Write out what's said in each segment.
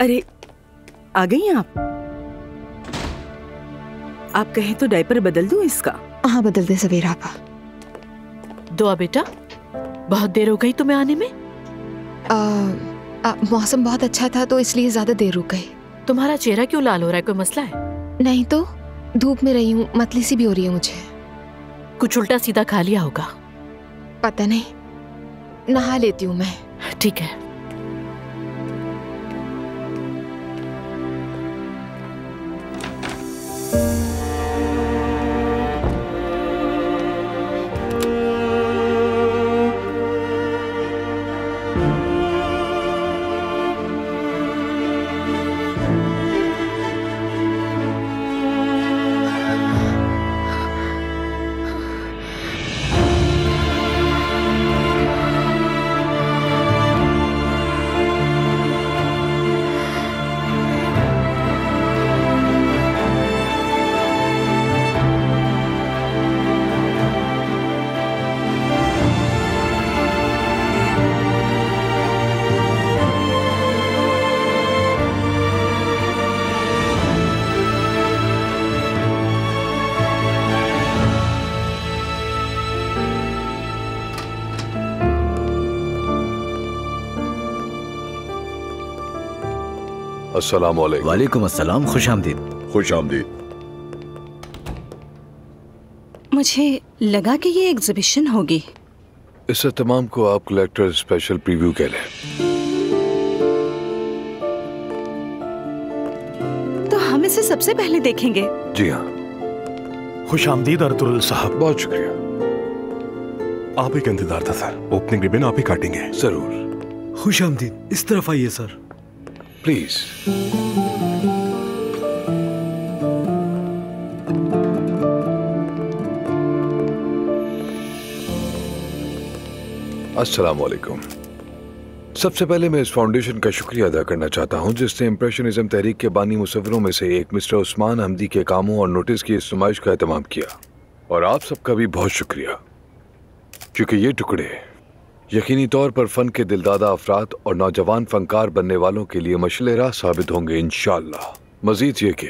अरे आ गई आप? आप कहें तो डायपर बदल दूं इसका? हाँ बदल दे सवेरा आपा। दुआ बेटा, बहुत देर हो गई तुम्हें आने में। मौसम बहुत अच्छा था तो इसलिए ज्यादा देर रुक गई। तुम्हारा चेहरा क्यों लाल हो रहा है, कोई मसला है? नहीं तो धूप में रही हूँ, मतली सी भी हो रही है मुझे। कुछ उल्टा सीधा खा लिया होगा। पता नहीं, नहा लेती हूँ मैं। ठीक है। अस्सलाम वालेकुम। वालेकुम अस्सलाम, खुश आमदीद। खुश आमदीद। मुझे लगा कि ये एग्जीबिशन होगी। इस तमाम को आप कलेक्टर स्पेशल प्रीव्यू कह लें। तो हम इसे सबसे पहले देखेंगे? जी हाँ। खुश आमदीद अर्तुल साहब। बहुत शुक्रिया। आप ही का इंतजार था सर, ओपनिंग रिबन आप ही काटेंगे। जरूर। खुश आमदीद, इस तरफ आइए सर। प्लीज। अस्सलाम वालेकुम। सबसे पहले मैं इस फाउंडेशन का शुक्रिया अदा करना चाहता हूं जिसने इम्प्रेशनिज्म तहरीक के बानी मुसव्विरों में से एक मिस्टर उस्मान हमदी के कामों और नोटिस की इस नुमाइश का एहतमाम किया। और आप सबका भी बहुत शुक्रिया, क्योंकि ये टुकड़े यकीनी तौर पर फन के दिलदादा अफराद और नौजवान फनकार बनने वालों के लिए मशले राह साबित होंगे इंशाअल्लाह। मजीद ये कि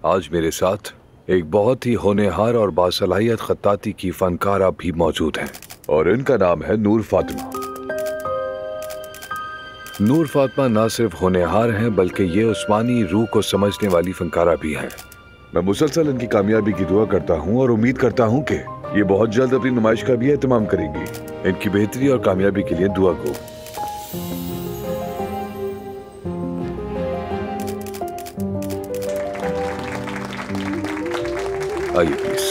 आज मेरे साथ एक बहुत ही होनहार और बासलाहियत खत्ताती की फनकारा भी मौजूद हैं और इनका नाम है नूर फातिमा। नूर फातिमा ना सिर्फ होनहार हैं बल्कि ये उस्मानी रूह को समझने वाली फनकारा भी हैं। मैं मुसलसल इनकी कामयाबी की दुआ करता हूँ और उम्मीद करता हूँ कि ये बहुत जल्द अपनी नुमाइश का भी एहतमाम करेंगी। इनकी बेहतरी और कामयाबी के लिए दुआ को। आइए प्लीज।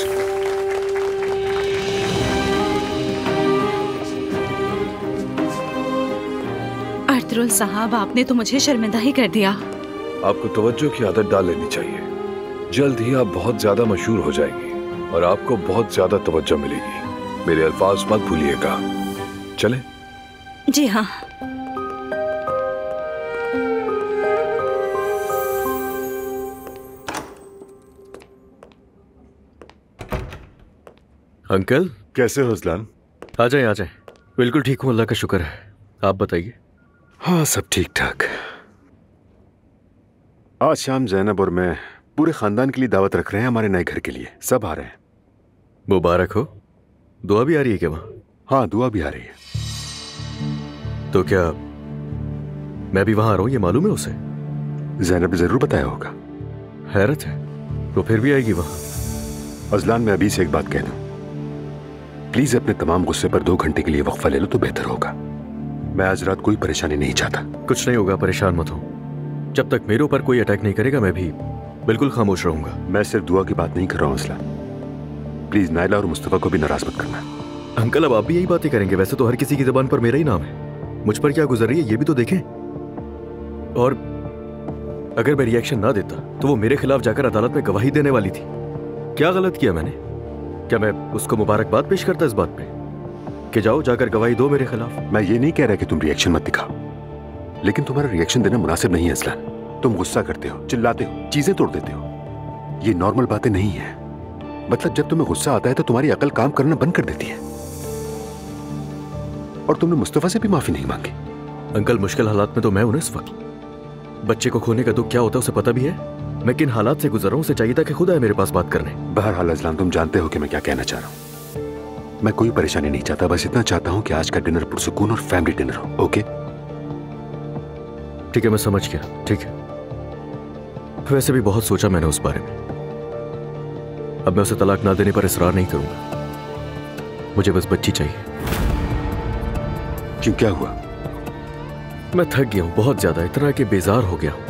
अर्तुल साहब, आपने तो मुझे शर्मिंदा ही कर दिया। आपको तवज्जो की आदत डाल लेनी चाहिए। जल्द ही आप बहुत ज्यादा मशहूर हो जाएंगी और आपको बहुत ज्यादा तवज्जो मिलेगी। मेरे अल्फाज मत भूलिएगा। चले? जी हाँ। अंकल कैसे हो अज़लान? आ जाए आ जाए। बिल्कुल ठीक हूँ, अल्लाह का शुक्र है। आप बताइए। हाँ सब ठीक ठाक। आज शाम जैनब और मैं पूरे खानदान के लिए दावत रख रहे हैं हमारे नए घर के लिए। सब आ रहे हैं। मुबारक हो। दुआ भी आ रही है क्या वहाँ? हाँ दुआ भी आ रही है। तो क्या मैं भी वहाँ आ रहा हूँ, ये मालूम है उसे? जैनब ने जरूर बताया होगा। हैरत है, तो फिर भी आएगी वहाँ। अज़लान मैं अभी से एक बात कह दूं, प्लीज अपने तमाम गुस्से पर 2 घंटे के लिए वक्फा ले लो तो बेहतर होगा। मैं आज रात कोई परेशानी नहीं चाहता। कुछ नहीं होगा, परेशान मत हो। जब तक मेरे ऊपर कोई अटैक नहीं करेगा मैं भी बिल्कुल खामोश रहूंगा। मैं सिर्फ दुआ की बात नहीं कर रहा हूँ अज़लान, प्लीज नायला और मुस्तफा को भी नाराज मत करना। अंकल अब आप भी यही बातें करेंगे? वैसे तो हर किसी की जुबान पर मेरा ही नाम है। मुझ पर क्या गुजर रही है ये भी तो देखें। और अगर मैं रिएक्शन ना देता तो वो मेरे खिलाफ जाकर अदालत में गवाही देने वाली थी। क्या गलत किया मैंने? क्या मैं उसको मुबारकबाद पेश करता इस बात पे कि जाओ जाकर गवाही दो मेरे खिलाफ? मैं ये नहीं कह रहा कि तुम रिएक्शन मत दिखाओ, लेकिन तुम्हारा रिएक्शन देना मुनासिब नहीं है अज़लान। तुम गुस्सा करते हो, चिल्लाते हो, चीजें तोड़ देते हो। ये नॉर्मल बातें नहीं है। मतलब जब तुम्हें गुस्सा आता है तो तुम्हारी अकल काम करना बंद कर देती है। और तुमने मुस्तफा से भी माफी नहीं मांगी। अंकल मुश्किल हालात में तो मैं हूं ना इस वक्त। बच्चे को खोने का दुख क्या होता है उसे पता भी है? मैं किन हालात से गुजर रहा हूँ उसे चाहिए था कि खुद आए मेरे पास बात करने। बहरहाल अजलान, तुम जानते हो कि मैं क्या कहना चाह रहा हूँ। मैं कोई परेशानी नहीं चाहता, बस इतना चाहता हूँ कि आज का डिनर पुरसुकून और फैमिली डिनर हो। ओके? ठीक है, मैं समझ गया। ठीक है, वैसे भी बहुत सोचा मैंने उस बारे में। अब मैं उसे तलाक ना देने पर इसरार नहीं करूंगा। मुझे बस बच्ची चाहिए। क्यों, क्या हुआ? मैं थक गया हूं बहुत ज्यादा, इतना कि बेजार हो गया हूं।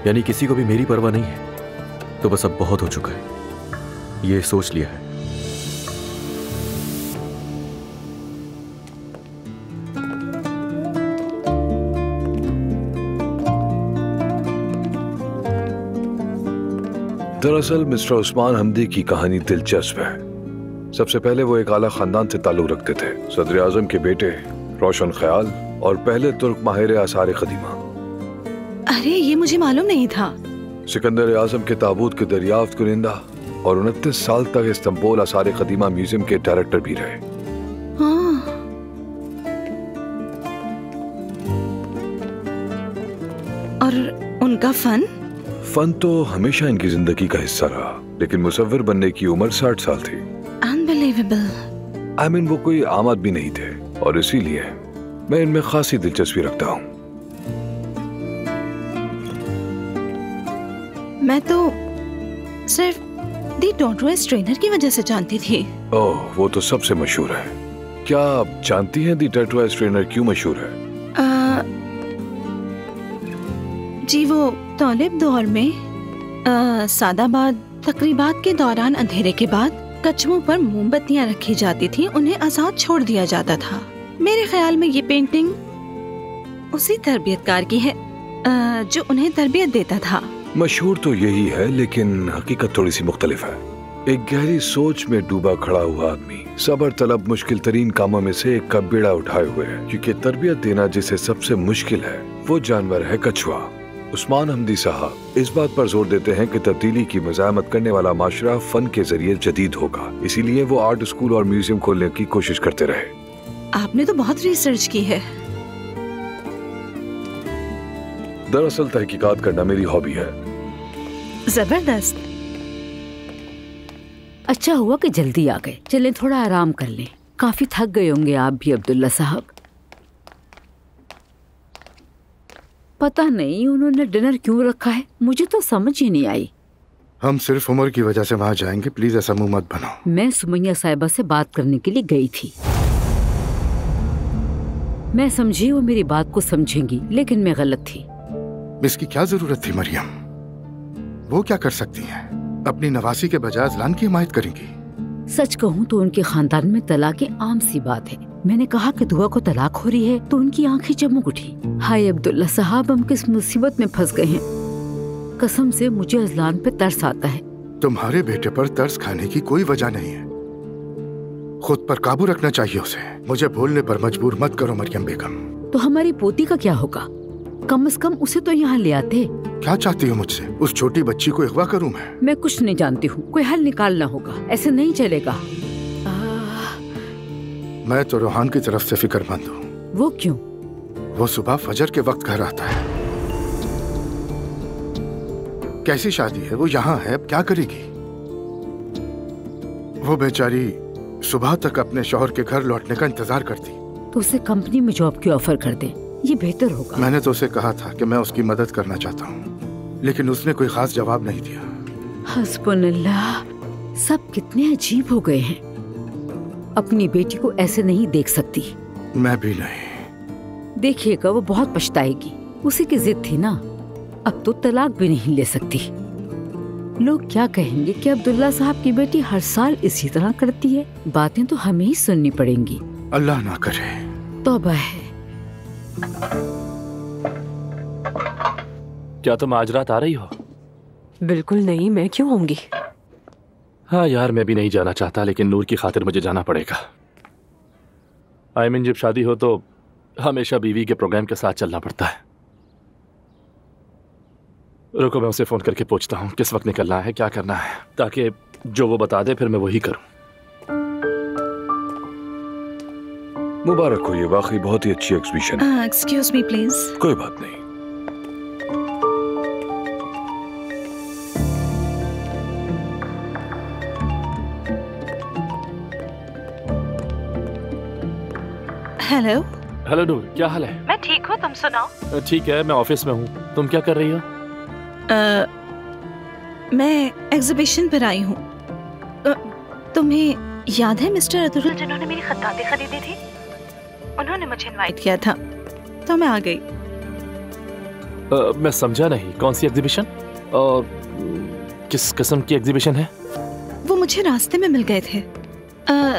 यानी किसी को भी मेरी परवाह नहीं है, तो बस अब बहुत हो चुका है, ये सोच लिया है। दरअसल मिस्टर उस्मान हमदी की कहानी दिलचस्प है। सबसे पहले वो एक आला खानदान से ताल्लुक रखते थे। सदर आजम के बेटे रोशन ख्याल और पहले तुर्क माहिर आसार कदीमा। अरे ये मुझे मालूम नहीं था। सिकंदर आजम के ताबूत के दरियाफ्त कुनिंदा और 29 साल तक इस्तांबुल आसार कदीमा म्यूजियम के डायरेक्टर भी रहे। हाँ। और उनका फन तो हमेशा इनकी जिंदगी का हिस्सा रहा, लेकिन मुसव्विर बनने की उम्र 60 साल थी। अनबिलीवेबल। आई मीन वो कोई आम आदमी नहीं थे और इसीलिए मैं इनमें खासी दिलचस्पी रखता हूँ। मैं तो सिर्फ दी टॉर्टोइस ट्रेनर की वजह से जानती थी। ओह, वो तो सबसे मशहूर है। क्या आप जानती हैं दी टॉर्टोइस ट्रेनर क्यों मशहूर है? जी वो तौलिब दौर में सादाबाद तकरीबात के दौरान अंधेरे के बाद कचमों पर मोमबत्तियां रखी जाती थी, उन्हें आजाद छोड़ दिया जाता था। मेरे ख्याल में ये पेंटिंग उसी तरबियतकार की है जो उन्हें तरबियत देता था। मशहूर तो यही है, लेकिन हकीकत थोड़ी सी मुख्तलिफ है। एक गहरी सोच में डूबा खड़ा हुआ आदमी सबर तलब मुश्किल तरीन कामों में से एक का बीड़ा उठाए हुए है, क्योंकि तरबियत देना जिसे सबसे मुश्किल है वो जानवर है कछुआ। उस्मान हमदी साहब इस बात पर जोर देते हैं कि तब्दीली की मज़ाहमत करने वाला माशरा फन के जरिए जदीद होगा, इसीलिए वो आर्ट स्कूल और म्यूजियम खोलने की कोशिश करते रहे। आपने तो बहुत रिसर्च की है। दरअसल तहकीकात करना मेरी हॉबी है। जबरदस्त। अच्छा हुआ कि जल्दी आ गए। चलें थोड़ा आराम कर लें, काफी थक गए होंगे आप भी अब्दुल्ला साहब। पता नहीं उन्होंने डिनर क्यों रखा है, मुझे तो समझ ही नहीं आई। हम सिर्फ उम्र की वजह से वहाँ जाएंगे, प्लीज ऐसा मुंह मत बनाओ। मैं सुमैया साहिबा से बात करने के लिए गई थी। मैं समझी वो मेरी बात को समझेंगी, लेकिन मैं गलत थी। इसकी क्या जरूरत थी मरियम? वो क्या कर सकती हैं? अपनी नवासी के बजाय अजलान की हिमायत करेंगी। सच कहूँ तो उनके खानदान में तलाक आम सी बात है। मैंने कहा कि दुआ को तलाक हो रही है तो उनकी आंखें चमक उठी। हाय अब्दुल्ला साहब, हम किस मुसीबत में फंस गए हैं। कसम से मुझे अजलान पे तरस आता है। तुम्हारे बेटे पर तरस खाने की कोई वजह नहीं है, खुद पर काबू रखना चाहिए उसे। मुझे बोलने पर मजबूर मत करो मरियम बेगम। तो हमारी पोती का क्या होगा? कम से कम उसे तो यहाँ ले आते। क्या चाहती हो मुझसे? उस छोटी बच्ची को अगवा करूं मैं? मैं कुछ नहीं जानती हूँ, कोई हल निकालना होगा, ऐसे नहीं चलेगा। मैं तो रोहान की तरफ से फिक्रमंद हूँ। वो क्यों? वो सुबह फजर के वक्त घर आता है। कैसी शादी है, वो यहाँ है, अब क्या करेगी? वो बेचारी सुबह तक अपने शौहर के घर लौटने का इंतजार करती। तो उसे कंपनी में जॉब की ऑफर कर दे, ये बेहतर होगा। मैंने तो उसे कहा था कि मैं उसकी मदद करना चाहता हूँ, लेकिन उसने कोई खास जवाब नहीं दिया। हस्बुनल्लाह, सब कितने अजीब हो गए हैं। अपनी बेटी को ऐसे नहीं देख सकती। मैं भी नहीं। देखिएगा वो बहुत पछताएगी, उसी की जिद थी ना। अब तो तलाक भी नहीं ले सकती। लोग क्या कहेंगे कि अब्दुल्ला साहब की बेटी हर साल इसी तरह करती है। बातें तो हमें ही सुननी पड़ेंगी। अल्लाह ना करे। तौबा है। क्या तुम आज रात आ रही हो? बिल्कुल नहीं, मैं क्यों होंगी? हाँ यार, मैं भी नहीं जाना चाहता, लेकिन नूर की खातिर मुझे जाना पड़ेगा। आई मीन, जब शादी हो तो हमेशा बीवी के प्रोग्राम के साथ चलना पड़ता है। रुको, मैं उसे फोन करके पूछता हूँ किस वक्त निकलना है, क्या करना है, ताकि जो वो बता दे फिर मैं वही करूँ। मुबारक हो, ये वाकई बहुत ही अच्छी एग्जीबिशन है। Excuse me please. कोई बात नहीं। हेलो। हेलो नूर, क्या हाल है? मैं ठीक हूँ, तुम सुनाओ। ठीक है, मैं ऑफिस में हूँ। तुम क्या कर रही हो? मैं एग्जीबिशन पर आई हूँ। तुम्हें याद है मिस्टर अतुल जिन्होंने मेरी खत्ताती खरीदी थी? उन्होंने मुझे इनवाइट किया था तो मैं आ गई। मैं समझा नहीं, कौन सी एग्जीबिशन और किस किस्म की एग्जीबिशन है? वो मुझे रास्ते में मिल गए थे।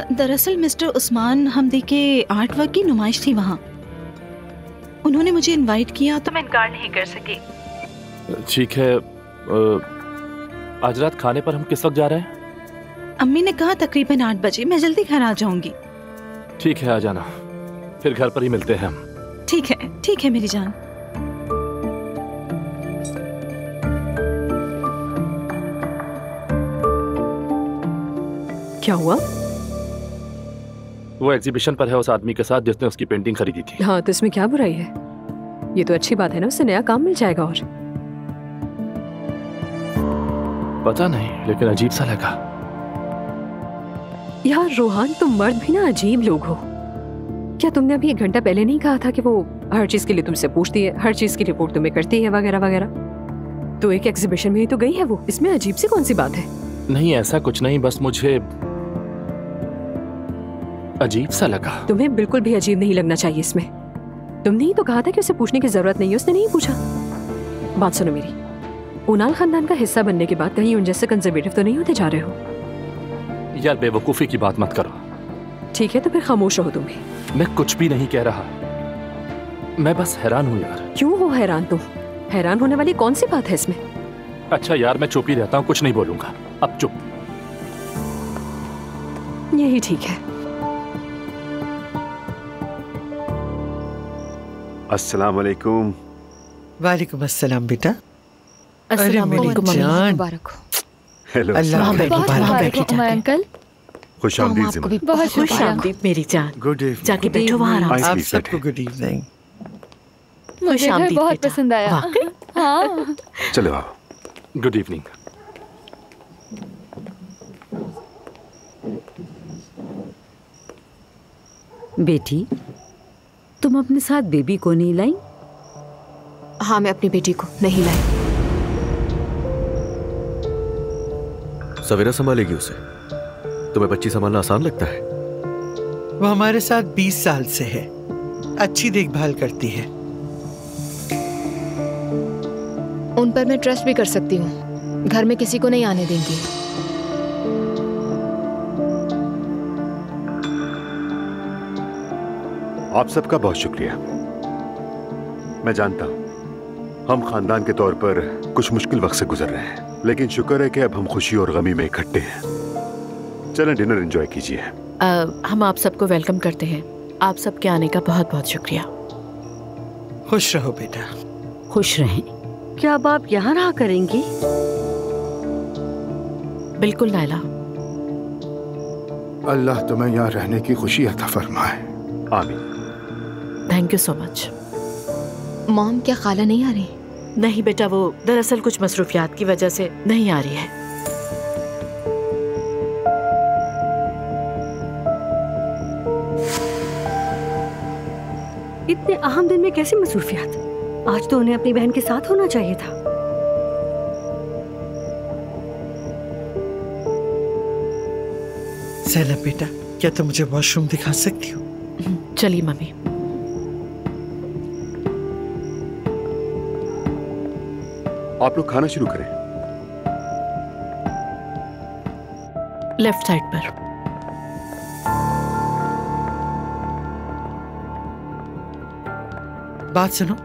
दरअसल मिस्टर उस्मान हमदी के आर्ट वर्क की नुमाइश थी वहाँ। उन्होंने मुझे इनवाइट किया तो मैं इनकार नहीं कर सकी। ठीक है, आज रात खाने पर हम किस वक्त जा रहे हैं? अम्मी ने कहा तकरीबन 8 बजे। मैं जल्दी घर आ जाऊंगी। ठीक है, आ जाना, फिर घर पर ही मिलते हैं हम। ठीक है मेरी जान। क्या हुआ? वो एग्जीबिशन पर है उस आदमी के साथ जिसने उसकी पेंटिंग खरीदी थी। हाँ, तो इसमें क्या बुराई है? ये तो अच्छी बात है ना, उससे नया काम मिल जाएगा। और पता नहीं, लेकिन अजीब सा लगा। यार रोहान, तुम मर्द भी ना अजीब लोग हो। क्या तुमने अभी 1 घंटा पहले नहीं कहा था कि वो हर चीज के लिए तुमसे पूछती है, हर चीज की रिपोर्ट तुम्हें करती है, वगैरह वगैरह? तो एक एग्जीबिशन में ही तो गई है वो, इसमें अजीब सी कौन सी बात है? नहीं, ऐसा कुछ नहीं, बस मुझे अजीब सा लगा। तुम्हें बिल्कुल भी अजीब नहीं लगना चाहिए इसमें। तुमने ही तो कहा था कि उसे पूछने की जरूरत नहीं है, उसने नहीं पूछा। बात सुनो मेरी, उनाल खानदान का हिस्सा बनने के बाद कहीं उन जैसे कंजर्वेटिव तो नहीं होते जा रहे हो? यार बेवकूफी की बात मत करो। ठीक है, तो फिर खामोश रहो तुम भी। मैं कुछ भी नहीं कह रहा, मैं बस हैरान हूँ यार। क्यों हो हैरान तुम? हैरान होने वाली कौन सी बात है इसमें? अच्छा यार, मैं चुप ही रहता हूँ, कुछ नहीं बोलूंगा। अब चुप। यही ठीक है। अस्सलाम वालेकुम। वालेकुम अस्सलाम बेटा। अस्सलाम वालेकुम। जान। मुबारक हो। हेलो। अल्लाह अंकल। खुश आमदीद ज़िमा। बहुत खुश आमदीद मेरी जान। Good evening. जाके बैठो वहाँ आराम से। आप सबको गुड इवनिंग। मुझे घर आमदीद बहुत बेटा। पसंद आया। वाकई? हाँ। चलो आओ। Good evening. बेटी, तुम अपने साथ बेबी को नहीं लाई? हाँ, मैं अपनी बेटी को नहीं लाई। सवेरा संभालेगी उसे? तुम्हें बच्ची संभालना आसान लगता है? वो हमारे साथ 20 साल से है, अच्छी देखभाल करती है। उन पर मैं ट्रस्ट भी कर सकती हूँ, घर में किसी को नहीं आने देंगी। आप सबका बहुत शुक्रिया। मैं जानता हूं हम खानदान के तौर पर कुछ मुश्किल वक्त से गुजर रहे हैं, लेकिन शुक्र है कि अब हम खुशी और गमी में इकट्ठे हैं। चलें डिनर एंजॉय कीजिए। हम आप सबको वेलकम करते हैं। आप सबके आने का बहुत बहुत शुक्रिया। खुश रहो बेटा। खुश रहें। क्या अब आप यहाँ रहा करेंगी? बिल्कुल नायला। अल्लाह तुम्हें यहाँ रहने की खुशी अता फरमाए। आमीन। Thank you so much. Mom, क्या खाला नहीं आ रही? नहीं बेटा, वो दरअसल कुछ मसरूफियात की वजह से नहीं आ रही है। इतने अहम दिन में कैसी मसरूफियात? आज तो उन्हें अपनी बहन के साथ होना चाहिए था। ज़ैनब बेटा, क्या तुम मुझे वॉशरूम दिखा सकती हो? चलिए मम्मी। आप लोग खाना शुरू करें। लेफ्ट साइड पर। बात सुनो,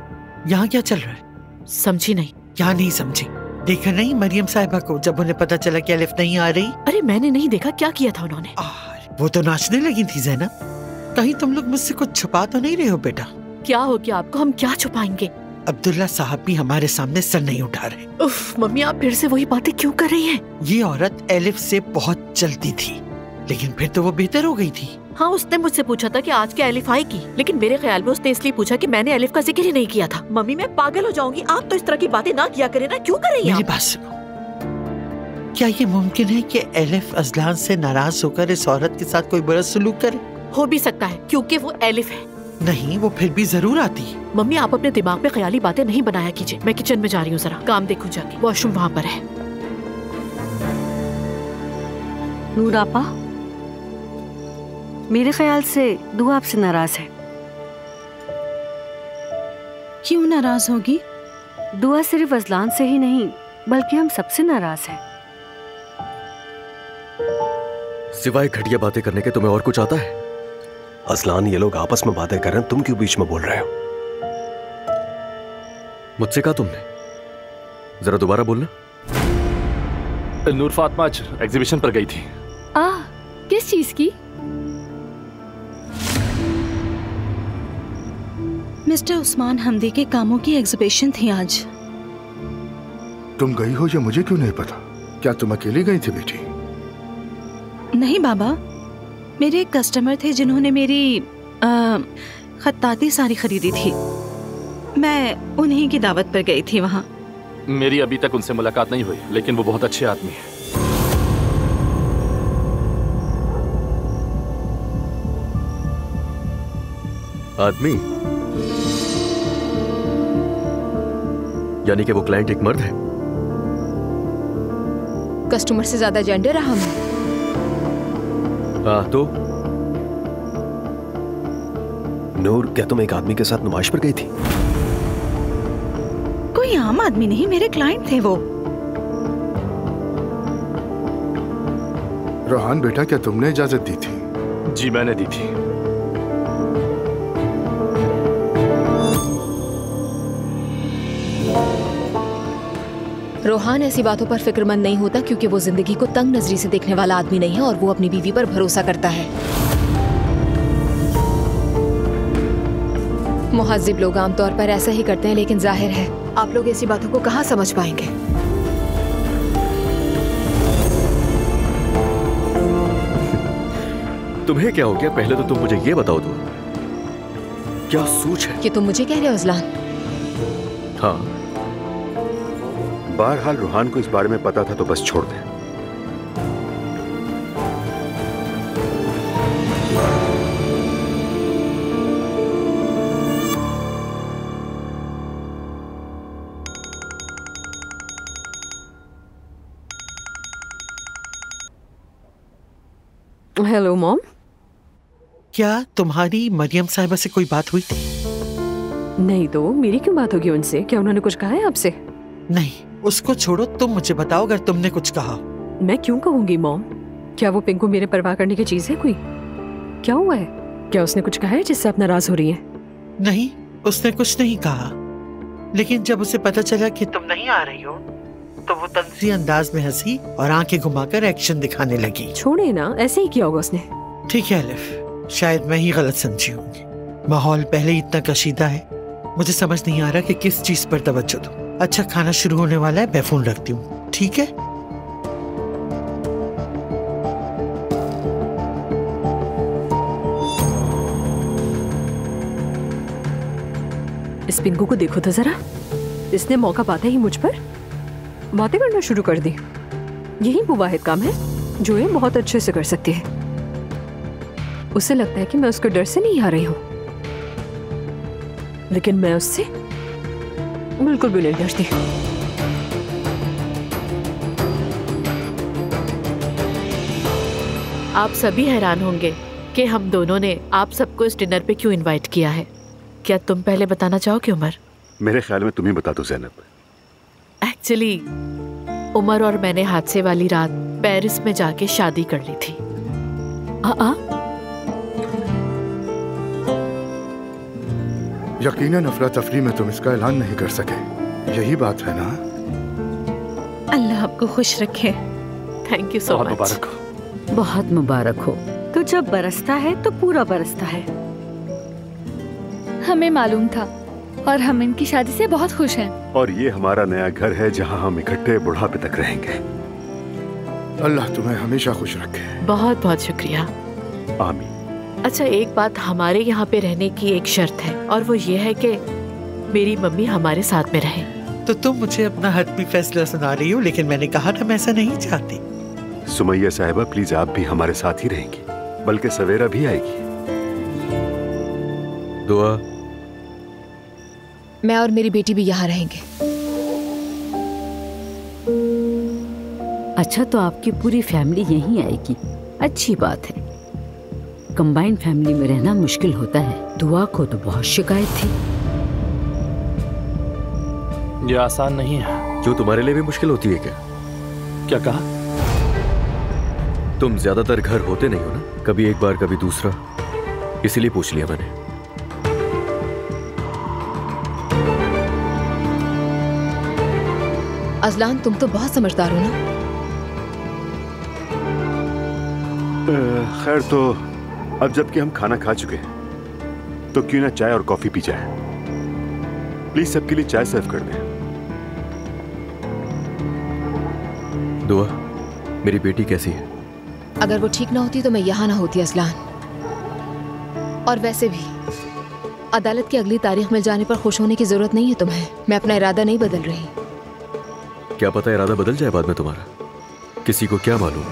यहाँ क्या चल रहा है? समझी नहीं। क्या नहीं समझी? देखा नहीं मरियम साहिबा को जब उन्हें पता चला कि अलिफ नहीं आ रही? अरे मैंने नहीं देखा, क्या किया था उन्होंने? वो तो नाचने लगी थी ज़ैनब। कहीं तुम लोग मुझसे कुछ छुपा तो नहीं रहे हो बेटा? क्या हो गया आपको? हम क्या छुपाएंगे? अब्दुल्ला साहब भी हमारे सामने सर नहीं उठा रहे। उफ, मम्मी आप फिर से वही बातें क्यों कर रही हैं? ये औरत एलिफ से बहुत जलती थी, लेकिन फिर तो वो बेहतर हो गई थी। हाँ, उसने मुझसे पूछा था कि आज क्या एलिफ आएगी, लेकिन मेरे ख्याल में उसने इसलिए पूछा कि मैंने एलिफ का जिक्र ही नहीं किया था। मम्मी मैं पागल हो जाऊंगी, आप तो इस तरह की बातें ना किया करें ना। क्यों कर रही हैं? मेरी बात सुनो, क्या ये मुमकिन है कि एलिफ अजलान से नाराज होकर इस औरत के साथ कोई बुरा सलूक करे? हो भी सकता है, क्योंकि वो एलिफ है। नहीं, वो फिर भी जरूर आती। मम्मी आप अपने दिमाग में ख्याली बातें नहीं बनाया कीजिए। मैं किचन में जा रही हूँ, जरा काम देखूं जाके। वॉशरूम वहाँ पर है। नूर आपा, मेरे ख्याल से दुआ आपसे नाराज है। क्यों नाराज होगी? दुआ सिर्फ अजलान से ही नहीं बल्कि हम सबसे नाराज है। सिवाय घटिया बातें करने के तुम्हें और कुछ आता है? असलान, ये लोग आपस में बातें कर रहे हैं, तुम क्यों बीच में बोल रहे हो? मुझसे कहा तुमने? जरा दोबारा बोलना। नूर फातिमा आज एग्जीबिशन पर गई थी। किस चीज की? मिस्टर उस्मान हमदी के कामों की एग्जीबिशन थी आज। तुम गई हो या मुझे क्यों नहीं पता? क्या तुम अकेली गई थी बेटी? नहीं बाबा, मेरे एक कस्टमर थे जिन्होंने मेरी खत्ताती साड़ी खरीदी थी। मैं उन्हीं की दावत पर गई थी वहाँ। मेरी अभी तक उनसे मुलाकात नहीं हुई, लेकिन वो बहुत अच्छे आदमी हैं। आदमी? यानी कि वो क्लाइंट एक मर्द है? कस्टमर से ज्यादा जेंडर रहा मैं। तो नूर, क्या तुम एक आदमी के साथ नुमाइश पर गई थी? कोई आम आदमी नहीं, मेरे क्लाइंट थे वो। रोहान बेटा, क्या तुमने इजाजत दी थी? जी मैंने दी थी। रोहान ऐसी बातों पर फिक्रमंद नहीं होता क्योंकि वो जिंदगी को तंग नजरी से देखने वाला आदमी नहीं है और वो अपनी बीवी पर भरोसा करता है। मुहज्जिब लोग आमतौर पर ऐसा ही करते हैं, लेकिन जाहिर है आप लोग ऐसी बातों को कहाँ समझ पाएंगे। तुम्हें क्या हो गया? पहले तो तुम मुझे ये बताओ दो, क्या सोच है? कि तुम मुझे कह रहे हो अजलान? हाँ। बहरहाल रूहान को इस बारे में पता था तो बस छोड़ दे। Hello mom. क्या तुम्हारी मरियम साहिबा से कोई बात हुई थी? नहीं तो मेरी क्यों बात होगी उनसे? क्या उन्होंने कुछ कहा है आपसे? नहीं, उसको छोड़ो, तुम मुझे बताओ अगर तुमने कुछ कहा। मैं क्यों कहूंगी मॉम? क्या वो पिंकू मेरे परवाह करने की चीज है कोई? क्या हुआ है? क्या उसने कुछ कहा है जिससे आप नाराज हो रही हैं? नहीं, उसने कुछ नहीं कहा, लेकिन जब उसे पता चला कि तुम नहीं आ रही हो तो वो तंजी अंदाज में हंसी और आंखें घुमाकर एक्शन दिखाने लगी। छोड़े ना, ऐसे ही किया होगा उसने। ठीक है अलिफ, शायद मैं ही गलत समझी होंगी। माहौल पहले ही इतना कशीदा है, मुझे समझ नहीं आ रहा कि किस चीज पर तवज्जो दूं। अच्छा, खाना शुरू होने वाला है, मैं फोन रखती हूँ, ठीक है? इस पिंकू को देखो तो जरा, इसने मौका पाते ही मुझ पर बातें करना शुरू कर दी। यही वो वाहिद काम है जो ये बहुत अच्छे से कर सकती है। उसे लगता है कि मैं उसके डर से नहीं आ रही हूँ, लेकिन मैं उससे बिल्कुल भी नहीं डरती। आप सभी हैरान होंगे कि हम दोनों ने आप सबको इस डिनर पे क्यों इनवाइट किया है। क्या तुम पहले बताना चाहोगे उमर? मेरे ख्याल में तुम ही बता दो ज़ैनब। एक्चुअली उमर और मैंने हादसे वाली रात पेरिस में जाके शादी कर ली थी। यकीनन अफरा तफरी में तुम इसका ऐलान नहीं कर सके, यही बात है ना? अल्लाह आपको खुश रखे। Thank you so much. मुबारक हो। बहुत मुबारक हो। तो जब बरसता है तो पूरा बरसता है। हमें मालूम था और हम इनकी शादी से बहुत खुश हैं। और ये हमारा नया घर है जहां हम इकट्ठे बुढ़ापे तक रहेंगे। अल्लाह तुम्हें हमेशा खुश रखे। बहुत बहुत शुक्रिया। आमीन। अच्छा, एक बात, हमारे यहाँ पे रहने की एक शर्त है और वो ये है कि मेरी मम्मी हमारे साथ में रहे। तो तुम मुझे अपना हतमी फैसला सुना रही हो, लेकिन मैंने कहा था मैं ऐसा नहीं चाहती। सुमैया साहिबा, प्लीज आप भी हमारे साथ ही रहेंगी, बल्कि सवेरा भी आएगी। दुआ। मैं और मेरी बेटी भी यहाँ रहेंगे। अच्छा, तो आपकी पूरी फैमिली यहीं आएगी, अच्छी बात है। कंबाइंड फैमिली में रहना मुश्किल होता है। दुआ को तो बहुत शिकायत थी। ये आसान नहीं है। क्यों, तुम्हारे लिए भी मुश्किल होती है क्या? क्या कहा? तुम ज्यादातर घर होते नहीं हो ना, कभी एक बार कभी दूसरा, इसीलिए पूछ लिया मैंने। अजलान, तुम तो बहुत समझदार हो ना। खैर, तो अब जबकि हम खाना खा चुके हैं तो क्यों ना चाय और कॉफी पी जाए। प्लीज सबके लिए चाय सर्व कर दें। दुआ, मेरी बेटी कैसी है? अगर वो ठीक ना होती तो मैं यहाँ ना होती अजलान। और वैसे भी अदालत की अगली तारीख मिल जाने पर खुश होने की जरूरत नहीं है तुम्हें। मैं अपना इरादा नहीं बदल रही। क्या पता इरादा बदल जाए बाद में तुम्हारा, किसी को क्या मालूम।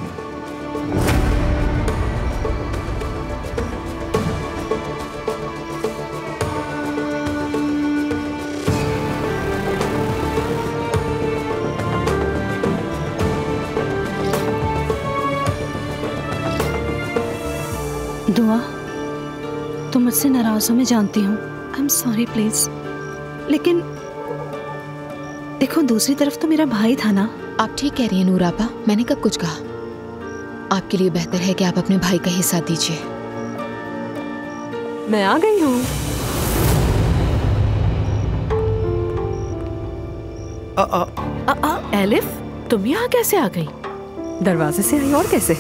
दुआ, तुम मुझसे नाराज हो, मैं जानती हूँ। I am sorry please. लेकिन देखो, दूसरी तरफ तो मेरा भाई था ना। आप ठीक कह रही हैं नूर आपा, मैंने कब कुछ कहा। आपके लिए बेहतर है कि आप अपने भाई का ही साथ दीजिए। मैं आ गई हूँ। एलिफ, तुम यहाँ कैसे आ गई? दरवाजे से आई, और कैसे?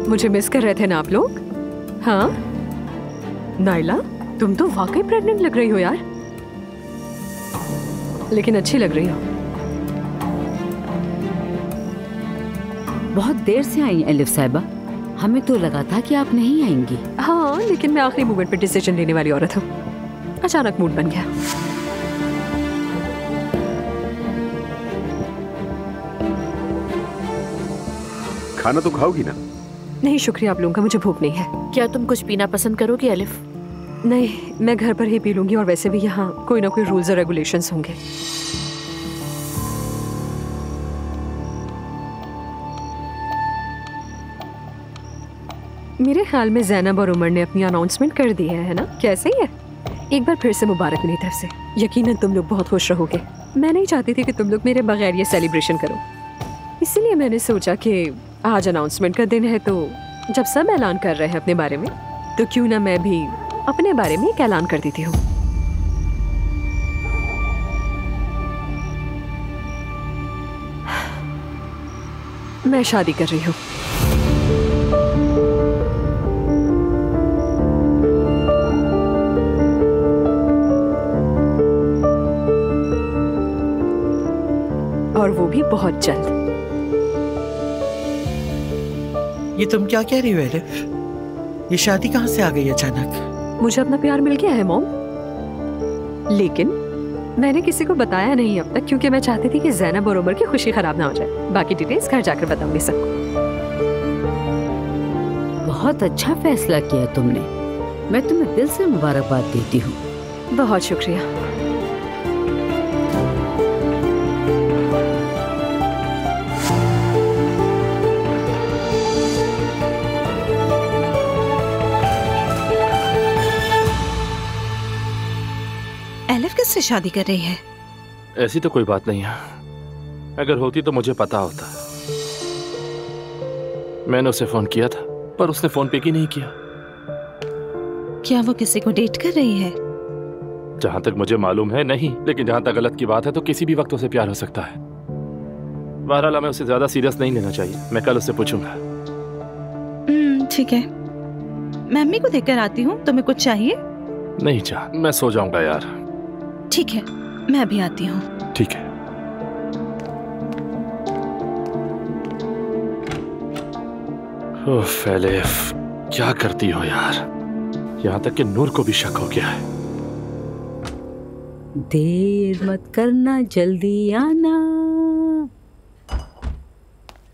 मुझे मिस कर रहे थे ना आप लोग? हाँ नाइला, तुम तो वाकई प्रेग्नेंट लग रही हो यार, लेकिन अच्छी लग रही हो। बहुत देर से आई एलिफ साहिबा, हमें तो लगा था कि आप नहीं आएंगी। हाँ, लेकिन मैं आखिरी मोमेंट पे डिसीजन लेने वाली औरत हूँ। अचानक मूड बन गया। खाना तो खाओगी ना? नहीं शुक्रिया आप लोगों का, मुझे भूख नहीं है। क्या तुम कुछ पीना पसंद करोगी एलिफ? नहीं, मैं घर पर ही पी लूंगी, और वैसे भी यहाँ कोई ना कोई रूल्स और रेगुलेशंस होंगे। मेरे ख्याल में ज़ैनब और उमर ने अपनी अनाउंसमेंट कर दी है ना? कैसे ही है? एक बार फिर से मुबारक मेरी तरफ से। यकीनन तुम लोग बहुत खुश रहोगे। मैं नहीं चाहती थी कि तुम लोग मेरे बगैर ये सेलिब्रेशन करो, इसीलिए मैंने सोचा कि आज अनाउंसमेंट का दिन है, तो जब सब ऐलान कर रहे हैं अपने बारे में, तो क्यों ना मैं भी अपने बारे में एक ऐलान कर देती हूँ। मैं शादी कर रही हूँ। और वो भी बहुत जल्द। ये तुम क्या कह रही हो एलिफ? ये शादी कहाँ से आ गई अचानक? मुझे अपना प्यार मिल गया है मॉम, लेकिन मैंने किसी को बताया नहीं अब तक, क्योंकि मैं चाहती थी कि ज़ैनब और उमर की खुशी खराब ना हो जाए। बाकी डिटेल्स घर जाकर बताऊंगी सबको। बहुत अच्छा फैसला किया तुमने, मैं तुम्हें दिल से मुबारकबाद देती हूँ। बहुत शुक्रिया। एलिफ किससे शादी कर रही है? ऐसी तो कोई बात नहीं है, अगर होती तो मुझे पता होता। मैंने उसे फोन किया था, पर उसने फोन पिक ही नहीं किया। क्या वो किसी को डेट कर रही है? जहां तक मुझे मालूम है नहीं, लेकिन जहां तक गलत की बात है तो किसी भी वक्त उसे प्यार हो सकता है। बहरहाल हमें उसे ज्यादा सीरियस नहीं लेना चाहिए, मैं कल उससे पूछूंगा। ठीक है, मैं अम्मी को देखकर आती हूँ। तुम्हें कुछ चाहिए? नहीं चाह, मैं सो जाऊंगा यार। ठीक है, मैं अभी आती हूँ। ठीक है। ओह एलिफ, क्या करती हो यार? यहाँ तक कि नूर को भी शक हो गया है। देर मत करना, जल्दी आना,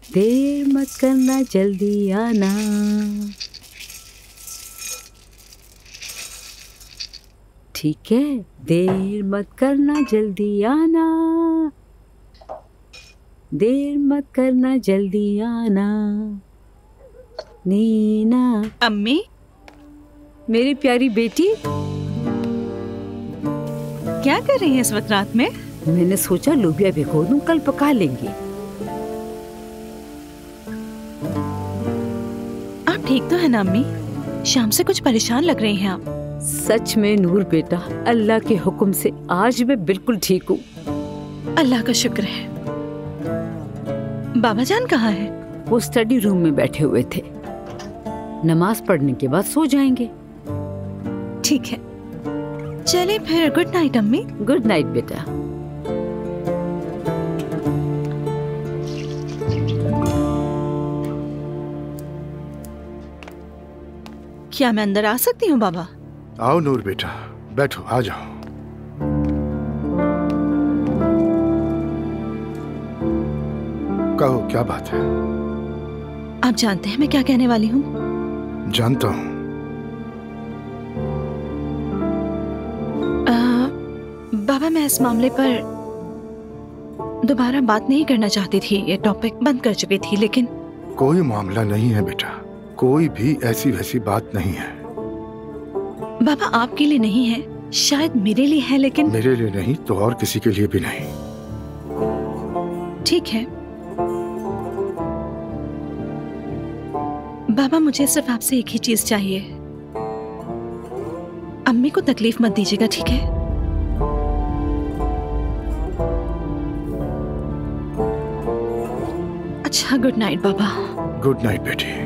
देर मत करना, जल्दी आना। ठीक है, देर मत करना, जल्दी आना, देर मत करना, जल्दी आना। नीना। अम्मी, मेरी प्यारी बेटी, क्या कर रही हैं इस वक्त रात में? मैंने सोचा लोबिया भिगो दूं, कल पका लेंगे। आप ठीक तो है ना अम्मी? शाम से कुछ परेशान लग रही हैं आप। सच में नूर बेटा, अल्लाह के हुक्म से आज मैं बिल्कुल ठीक हूँ। अल्लाह का शुक्र है। बाबा जान कहाँ है? वो स्टडी रूम में बैठे हुए थे, नमाज पढ़ने के बाद सो जाएंगे। ठीक है, चले फिर। गुड नाइट अम्मी। गुड नाइट बेटा। क्या मैं अंदर आ सकती हूँ बाबा? आओ नूर बेटा, बैठो, आ जाओ। कहो क्या बात है? आप जानते हैं मैं क्या कहने वाली हूँ? जानता हूँ। बाबा, मैं इस मामले पर दोबारा बात नहीं करना चाहती थी, ये टॉपिक बंद कर चुकी थी, लेकिन कोई मामला नहीं है बेटा, कोई भी ऐसी वैसी बात नहीं है। बाबा आपके लिए नहीं है, शायद मेरे लिए है, लेकिन मेरे लिए नहीं तो और किसी के लिए भी नहीं। ठीक है बाबा, मुझे सिर्फ आपसे एक ही चीज चाहिए। अम्मी को तकलीफ मत दीजिएगा, ठीक है? अच्छा, गुड नाइट बाबा। गुड नाइट बेटी।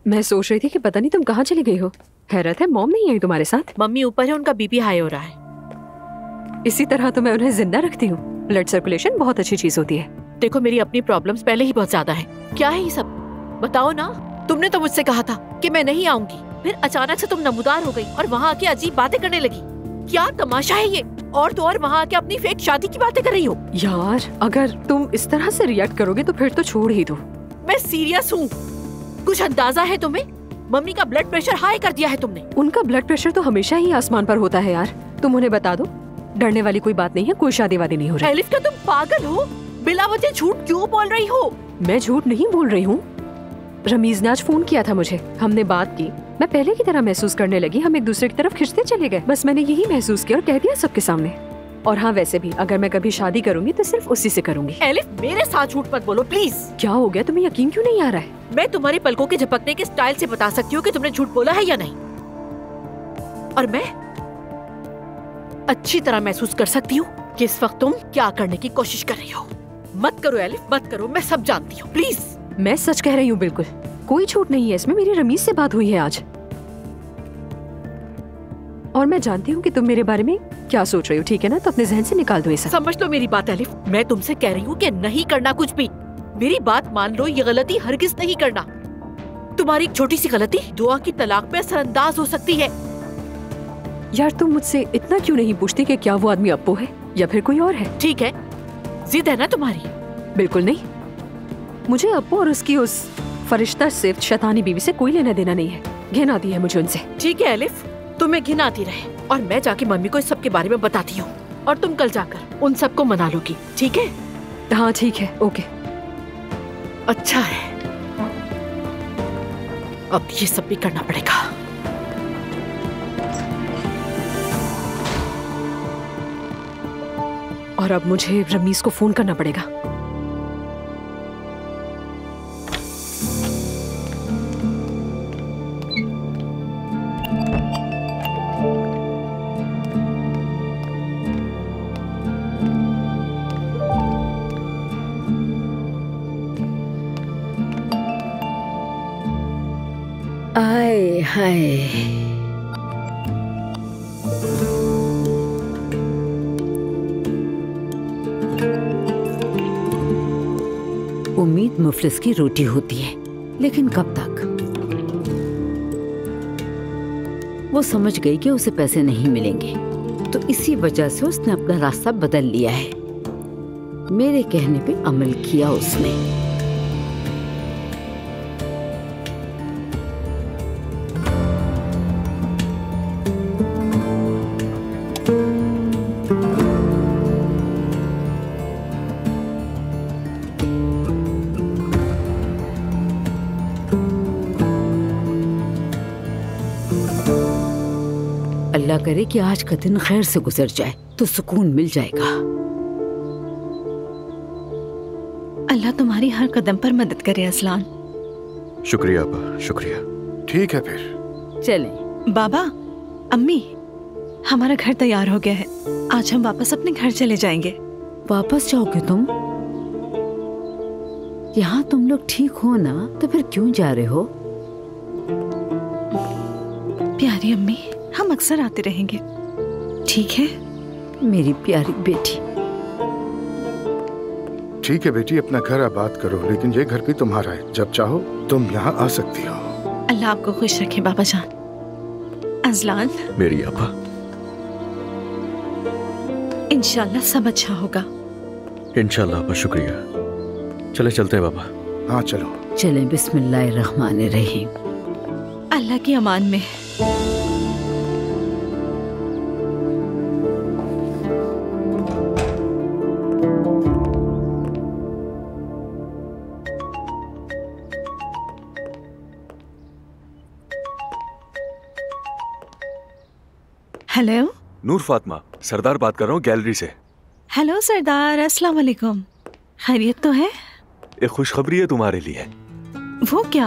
मैं सोच रही थी कि पता नहीं तुम कहाँ चली गई हो। हैरत है, मॉम नहीं आई तुम्हारे साथ? मम्मी ऊपर है, उनका बीपी हाई हो रहा है। इसी तरह तो मैं उन्हें जिंदा रखती हूँ। ब्लड सर्कुलेशन बहुत अच्छी चीज होती है। देखो, मेरी अपनी प्रॉब्लम्स पहले ही बहुत ज्यादा है। क्या है ये सब? बताओ ना। तुमने तो मुझसे कहा था कि मैं नहीं आऊंगी, फिर अचानक से तुम नमूदार हो गई और वहाँ आके अजीब बातें करने लगी। क्या तमाशा है ये? और तो और वहाँ आके अपनी फेक शादी की बातें कर रही हो। यार, अगर तुम इस तरह से रिएक्ट करोगे तो फिर तो छोड़ ही दो। मैं सीरियस हूँ। कुछ अंदाजा है तुम्हें? मम्मी का ब्लड प्रेशर हाई कर दिया है तुमने। उनका ब्लड प्रेशर तो हमेशा ही आसमान पर होता है यार, तुम उन्हें बता दो। डरने वाली कोई बात नहीं है, कोई शादी वादी नहीं हो रही। एलिफ, क्या तुम पागल हो? बिला वजह झूठ क्यों बोल रही हो? मैं झूठ नहीं बोल रही हूँ। रमीज ने आज फोन किया था मुझे, हमने बात की। मैं पहले की तरह महसूस करने लगी, हम एक दूसरे की तरफ खिंचते चले गए। बस मैंने यही महसूस किया और कह दिया सबके सामने। और हाँ, वैसे भी अगर मैं कभी शादी करूंगी तो सिर्फ उसी से करूंगी। एलिफ, मेरे साथ झूठ मत बोलो प्लीज। क्या हो गया, तुम्हें यकीन क्यों नहीं आ रहा है? मैं तुम्हारे पलकों के झपकने के स्टाइल से बता सकती हूँ कि तुमने झूठ बोला है या नहीं। और मैं अच्छी तरह महसूस कर सकती हूँ कि इस वक्त तुम क्या करने की कोशिश कर रही हो। मत करो एलिफ, मत करो, मैं सब जानती हूँ, प्लीज। मैं सच कह रही हूँ, बिल्कुल कोई झूठ नहीं है इसमें। मेरी रमीज से बात हुई है आज, और मैं जानती हूँ कि तुम मेरे बारे में क्या सोच रही हो, ठीक है ना? तो अपने जहन से निकाल दो ये सब। समझ लो मेरी बात एलिफ, मैं तुमसे कह रही हूँ कि नहीं करना कुछ भी। मेरी बात मान लो, ये गलती हरगिज नहीं करना। तुम्हारी एक छोटी सी गलती दुआ की तलाक पे असरअंदाज हो सकती है। यार, तुम मुझसे इतना क्यों नहीं पूछती कि क्या वो आदमी अप्पू है या फिर कोई और है? ठीक है, जिद है ना तुम्हारी? बिल्कुल नहीं, मुझे अप्पू और उसकी उस फरिश्ता सिर्फ शैतानी बीवी से कोई लेना देना नहीं है। घिन आती है मुझे उनसे। ठीक है एलिफ, तुम्हें घिन आती रहे, और मैं जाके मम्मी को इस सब के बारे में बताती हूँ, और तुम कल जाकर उन सबको मना लोगी, ठीक है? हाँ ठीक है, ओके। अच्छा है, अब ये सब भी करना पड़ेगा। और अब मुझे रमीज को फोन करना पड़ेगा। आए हाय, उम्मीद मुफलिस की रोटी होती है, लेकिन कब तक? वो समझ गई कि उसे पैसे नहीं मिलेंगे, तो इसी वजह से उसने अपना रास्ता बदल लिया है। मेरे कहने पे अमल किया उसने। अल्लाह करे कि आज का दिन खैर से गुजर जाए तो सुकून मिल जाएगा। अल्लाह तुम्हारी हर कदम पर मदद करे असलान। शुक्रिया अब्बा, शुक्रिया। ठीक है फिर चलें। बाबा, अम्मी, हमारा घर तैयार हो गया है। आज हम वापस अपने घर चले जाएंगे। वापस जाओगे तुम? यहाँ तुम लोग ठीक हो ना, तो फिर क्यों जा रहे हो? प्यारी अम्मी, हम अक्सर आते रहेंगे, ठीक है? मेरी प्यारी बेटी। ठीक है बेटी, अपना घर आबाद करो, लेकिन ये घर भी तुम्हारा है। जब चाहो तुम यहाँ आ सकती हो। अल्लाह आपको खुश रखे बाबा जान। अजलान, मेरी अब्बा, इंशाल्लाह सब अच्छा होगा। इंशाल्लाह अब्बा, शुक्रिया। चले चलते हैं बाबा। हाँ चलो। चलें। बिस्मिल्लाहिर्रहमानिर्रहीम। अल्लाह की अमान में। हेलो। नूर फातिमा, सरदार बात कर रहा हूँ गैलरी से। हेलो सरदार, अस्सलाम वालेकुम। खैरियत तो है? एक खुशखबरी है तुम्हारे लिए। वो क्या?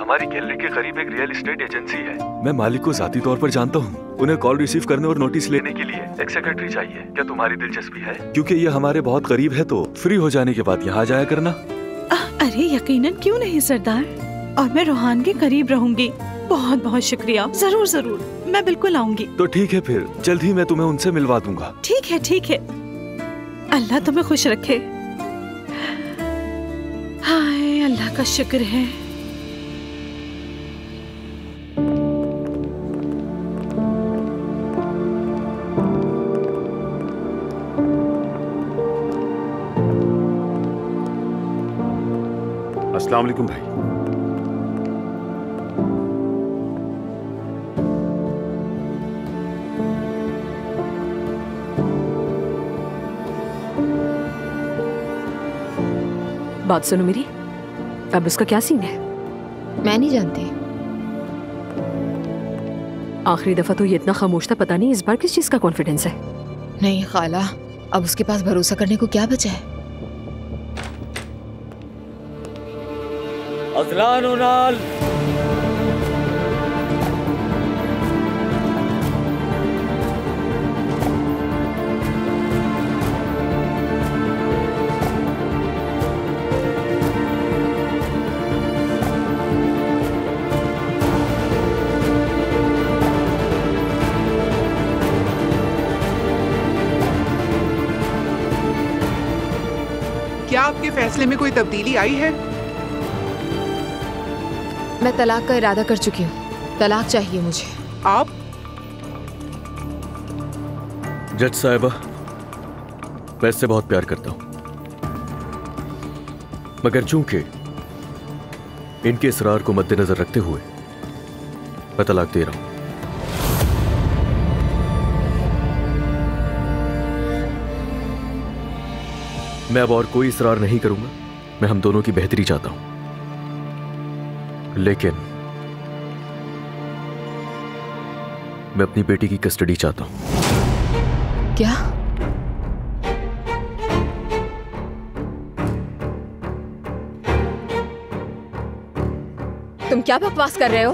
हमारी गैलरी के करीब एक रियल एस्टेट एजेंसी है। मैं मालिक को जाती तौर पर जानता हूँ। उन्हें कॉल रिसीव करने और नोटिस लेने के लिए एक सेक्रेटरी चाहिए। क्या तुम्हारी दिलचस्पी है? क्योंकि ये हमारे बहुत करीब है, तो फ्री हो जाने के बाद यहाँ जाया करना। अरे यकीनन, क्यों नहीं सरदार, और मैं रोहान के करीब रहूंगी। बहुत बहुत शुक्रिया। जरूर जरूर, मैं बिल्कुल आऊंगी। तो ठीक है, फिर जल्द ही मैं तुम्हें उनसे मिलवा दूंगा। ठीक है ठीक है। अल्लाह तुम्हें खुश रखे। हाय, अल्लाह का शुक्र है। अस्सलाम वालेकुम भाई। बात सुनो मेरी, अब उसका क्या सीन है? मैं नहीं जानती। आखिरी दफा तो ये इतना खामोश था, पता नहीं इस बार किस चीज का कॉन्फिडेंस है। नहीं खाला, अब उसके पास भरोसा करने को क्या बचा है? अज़लान उनाल। क्या आपके फैसले में कोई तब्दीली आई है? मैं तलाक का इरादा कर चुकी हूँ। तलाक चाहिए मुझे। आप? जज साहिबा, मैं इससे बहुत प्यार करता हूँ, मगर चूंकि इनके इसरार को मद्देनजर रखते हुए मैं तलाक दे रहा हूं। मैं अब और कोई इसरार नहीं करूंगा। मैं हम दोनों की बेहतरी चाहता हूं, लेकिन मैं अपनी बेटी की कस्टडी चाहता हूं। क्या? तुम क्या बकवास कर रहे हो?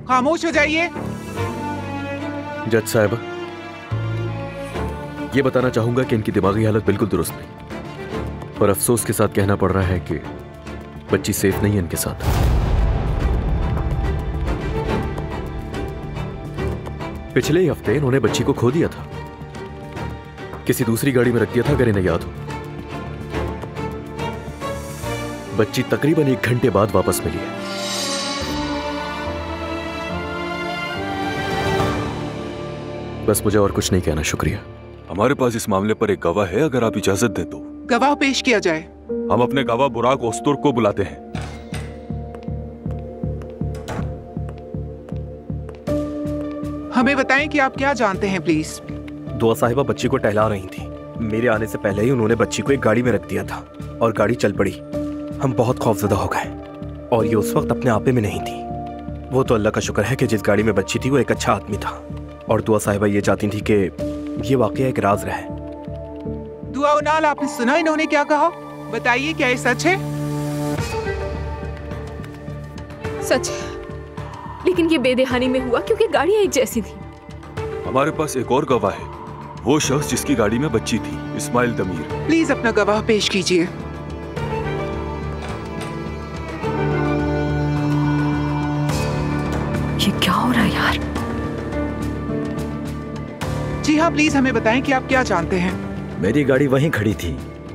खामोश हो जाइए। जज साहिबा, ये बताना चाहूंगा कि इनकी दिमागी हालत बिल्कुल दुरुस्त नहीं, और अफसोस के साथ कहना पड़ रहा है कि बच्ची सेफ नहीं है इनके साथ। पिछले ही हफ्ते इन्होंने बच्ची को खो दिया था, किसी दूसरी गाड़ी में रख दिया था, अगर इन्हें याद हो। बच्ची तकरीबन 1 घंटे बाद वापस मिली है। बस मुझे और कुछ नहीं कहना, शुक्रिया। हमारे पास इस मामले पर एक गवाह है, अगर आप इजाजत दें तो। गवाह पेश किया जाए। हम अपने गवाह बुराक ओस्तुर्क को बुलाते हैं। हमें बताएं कि आप क्या जानते हैं प्लीज। दुआ साहिबा बच्ची को टहला रही थी। मेरे आने से पहले ही उन्होंने बच्ची को एक गाड़ी में रख दिया था और गाड़ी चल पड़ी। हम बहुत खौफजदा हो गए और ये उस वक्त अपने आपे में नहीं थी। वो तो अल्लाह का शुक्र है कि जिस गाड़ी में बच्ची थी वो एक अच्छा आदमी था। और दुआ साहिबा ये चाहती थी कि ये वाकया एक राज रहे। दुआ उनाल, आपने सुना इन्होंने क्या कहा? बताइए क्या ये सच है? सच है, लेकिन ये बेदहानी में हुआ क्योंकि गाड़ियां एक जैसी थी। हमारे पास एक और गवाह है, वो शख्स जिसकी गाड़ी में बच्ची थी, इस्माइल दमीर। प्लीज अपना गवाह पेश कीजिए। ये क्या हो रहा है यार? जी हाँ, प्लीज हमें बताएं कि आप क्या जानते हैं। मेरी गाड़ी वहीं खड़ी थी।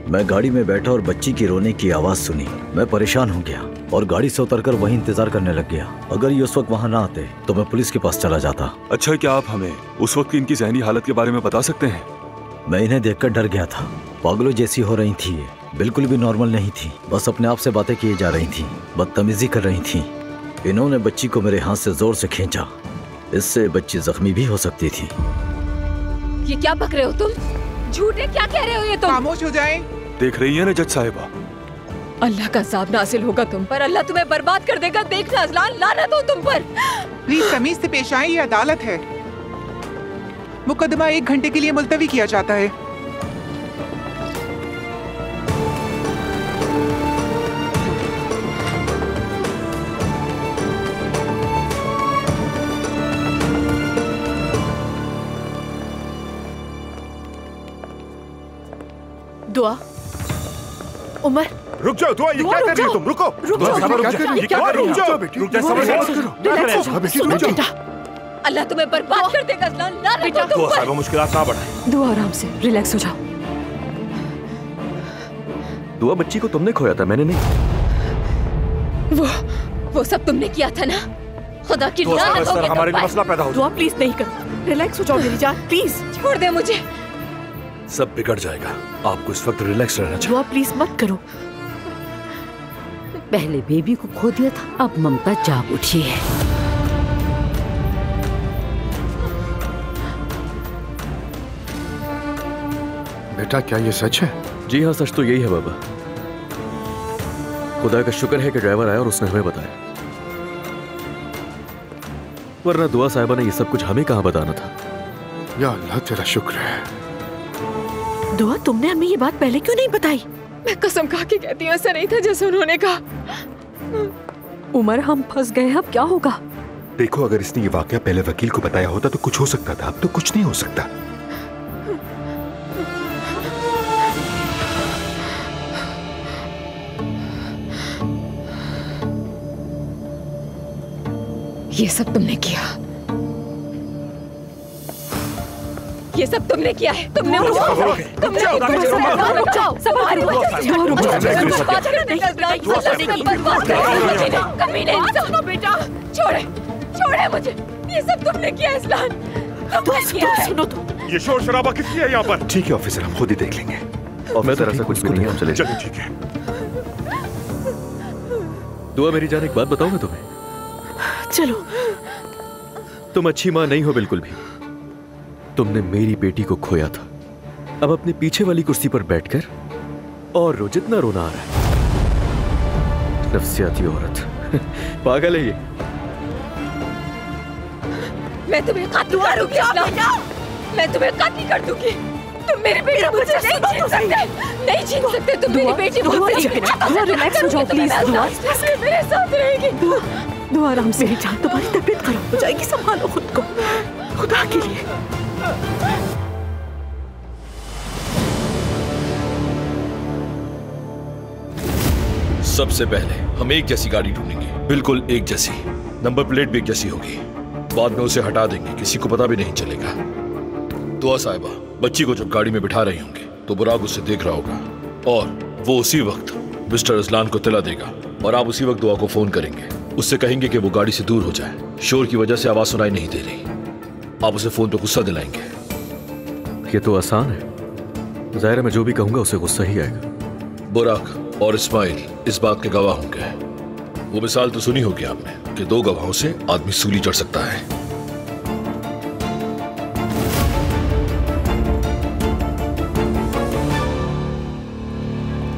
मैं गाड़ी में बैठा और बच्ची की रोने की आवाज सुनी। मैं परेशान हो गया और गाड़ी से उतरकर वहीं इंतजार करने लग गया। अगर ये उस वक्त वहाँ ना आते तो मैं पुलिस के पास चला जाता। अच्छा, क्या आप हमें उस वक्त की इनकी ज़हनी हालत के बारे में बता सकते हैं? मैं इन्हें देखकर डर गया था। पागलों जैसी हो रही थी, बिल्कुल भी नॉर्मल नहीं थी। बस अपने आप से बातें किए जा रही थी, बदतमीजी कर रही थी। इन्होंने बच्ची को मेरे हाथ से जोर से खींचा। इससे बच्ची जख्मी भी हो सकती थी। ये क्या बक रहे हो तुम? झूठे क्या कह रहे हो ये तुम? खामोश हो जाएं। देख रही है ना जज साहिबा, अल्लाह का अज़ाब नाज़िल होगा तुम पर। अल्लाह तुम्हें बर्बाद कर देगा। देखना अज़लान, लानत हो तुम पर। प्लीज तमीज से पेश आए, ये अदालत है। मुकदमा 1 घंटे के लिए मुलतवी किया जाता है। दुआ, उमर, रुक जाओ। दुआ, ये क्या कर रही हो तुम? रुको। रुक जाओ। अल्लाह तुम्हें बर्बाद कर देगा अज़लान, लानत हो तुम पर। मुश्किलात ना बढ़ाएं। दुआ आराम से, रिलैक्स हो जाओ। दुआ, बच्ची को तुमने खोया था, मैंने नहीं। वो सब तुमने किया था ना? खुदा की लानत होगी हमारे तुम लिए पर। मसला पैदा हो दुआ प्लीज नहीं कर, रिलैक्स हो जाओ मेरी जान, प्लीज छोड़ दे मुझे। सब बिगड़ जाएगा, आपको इस वक्त रिलैक्स रहना चाहिए। दुआ प्लीज मत करो। पहले बेबी को खो दिया था, अब ममता जाग उठी है। बेटा, क्या ये सच है? जी हाँ, सच तो यही है बाबा। खुदा का शुक्र है कि ड्राइवर आया और उसने हमें बताया, वरना दुआ साहिबा ने ये सब कुछ हमें कहाँ बताना था। या अल्लाह, तेरा शुक्र है। दुआ, तुमने हमें ये बात पहले क्यों नहीं बताई? मैं कसम खा के कहती हूँ, ऐसा नहीं था जैसे उन्होंने कहा। उमर, हम फंस गए हैं, अब क्या होगा? देखो, अगर इसने ये वाकया पहले वकील को बताया होता तो कुछ हो सकता था, अब तो कुछ नहीं हो सकता। ये सब तुमने किया, ये सब तुमने किया है। तुमने बेटा, छोड़े छोड़े मुझे। ये सब तुमने किया इस्लान, तुमने किया है। सुनो तो, ये शोर शराबा किसकी है यहाँ पर? ठीक है ऑफिसर, हम खुद ही देख लेंगे। और मैं तरह से कुछ भी नहीं, हम चले। चलो ठीक है। दुआ मेरी जान, एक बात बताऊं मैं तुम्हें? चलो। तुम अच्छी माँ नहीं हो बिल्कुल भी। तुमने मेरी बेटी को खोया था, अब अपने पीछे वाली कुर्सी पर बैठकर और रो, जितना रोना आ रहा है। नफसियाती औरत, पागल है ये। मैं तुम्हें कत्ल कर दूंगी अल्लाह, मैं तुम्हें कत्ल कर दूंगी। तुम मेरी बेटी मुझसे नहीं छीन सकते, नहीं छीन सकते। तुम मेरी बेटी मुझसे रिलैक्स हो जाओ प्लीज। दुआ मेरे साथ रहेगी। दुआ आराम से। मेरी जान, तुम्हारी तबीयत खराब हो जाएगी, संभालो खुद को, खुदा के लिए। सबसे पहले हम एक जैसी गाड़ी ढूंढेंगे, बिल्कुल एक जैसी, नंबर प्लेट भी एक जैसी होगी। बाद में उसे हटा देंगे, किसी को पता भी नहीं चलेगा। दुआ साहिबा, बच्ची को जब गाड़ी में बिठा रहे होंगे तो बुराक उसे देख रहा होगा और वो उसी वक्त मिस्टर अजलान को तिला देगा और आप उसी वक्त दुआ को फोन करेंगे। उससे कहेंगे कि वो गाड़ी से दूर हो जाए, शोर की वजह से आवाज सुनाई नहीं दे रही। आप उसे फोन पे गुस्सा दिलाएंगे। ये तो आसान है। जाहिर है मैं जो भी कहूंगा उसे गुस्सा ही आएगा। बुराक और इस्माइल इस बात के गवाह होंगे। वो मिसाल तो सुनी होगी आपने कि 2 गवाहों से आदमी सूली चढ़ सकता है।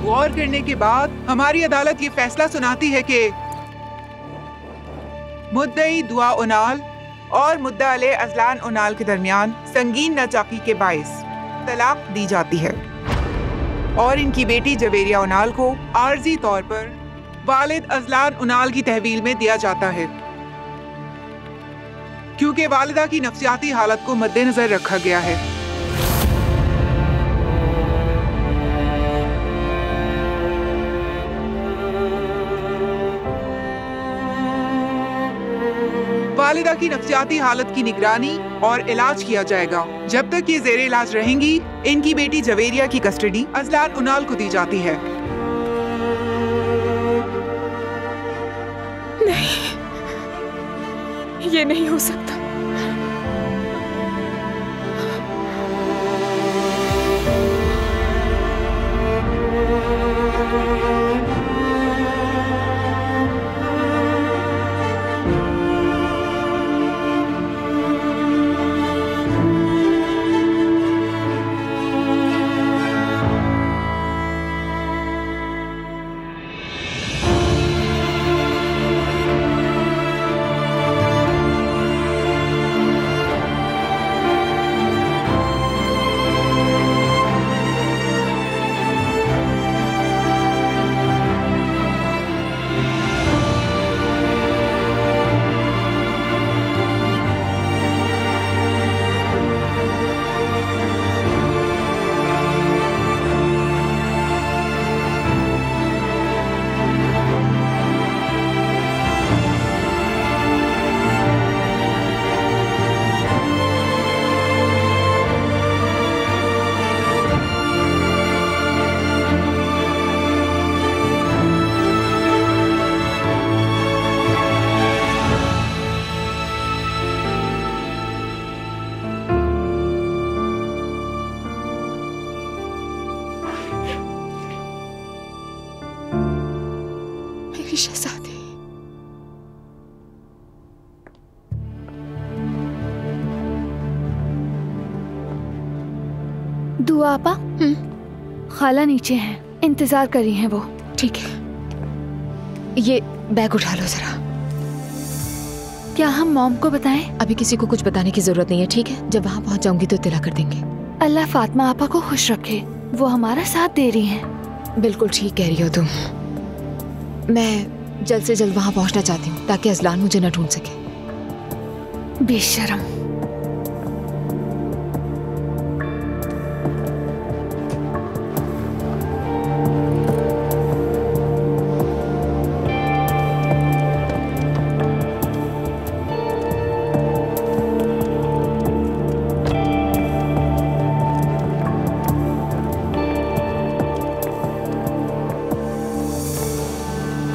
गौर करने के बाद हमारी अदालत ये फैसला सुनाती है कि मुद्दई दुआ उनाल और मुद्दा अले अजलान उनाल के दरमियान संगीन नाचाकी के बाइस तलाक दी जाती है और इनकी बेटी जवेरिया उनाल को आर्जी तौर पर वालिद अजलान उनाल की तहवील में दिया जाता है, क्योंकि वालिदा की नफ्सियाती हालत को मद्देनजर रखा गया है। वालिदा की नफ्सियाती हालत की निगरानी और इलाज किया जाएगा। जब तक ये जेर इलाज रहेंगी, इनकी बेटी जवेरिया की कस्टडी अजलान उनाल को दी जाती है। नहीं, ये नहीं हो सकता। दुआ आपा, खाला नीचे हैं, इंतजार कर रही हैं वो। ठीक है, ये बैग उठा लो जरा। क्या हम मॉम को बताएं? अभी किसी को कुछ बताने की जरूरत नहीं है, ठीक है? जब वहाँ पहुँच जाऊंगी तो इत्तला कर देंगे। अल्लाह फातिमा आपा को खुश रखे, वो हमारा साथ दे रही हैं। बिल्कुल ठीक कह रही हो तुम। मैं जल्द से जल्द वहाँ पहुँचना चाहती हूँ ताकि अजलान मुझे न ढूंढ सके। बेशरम।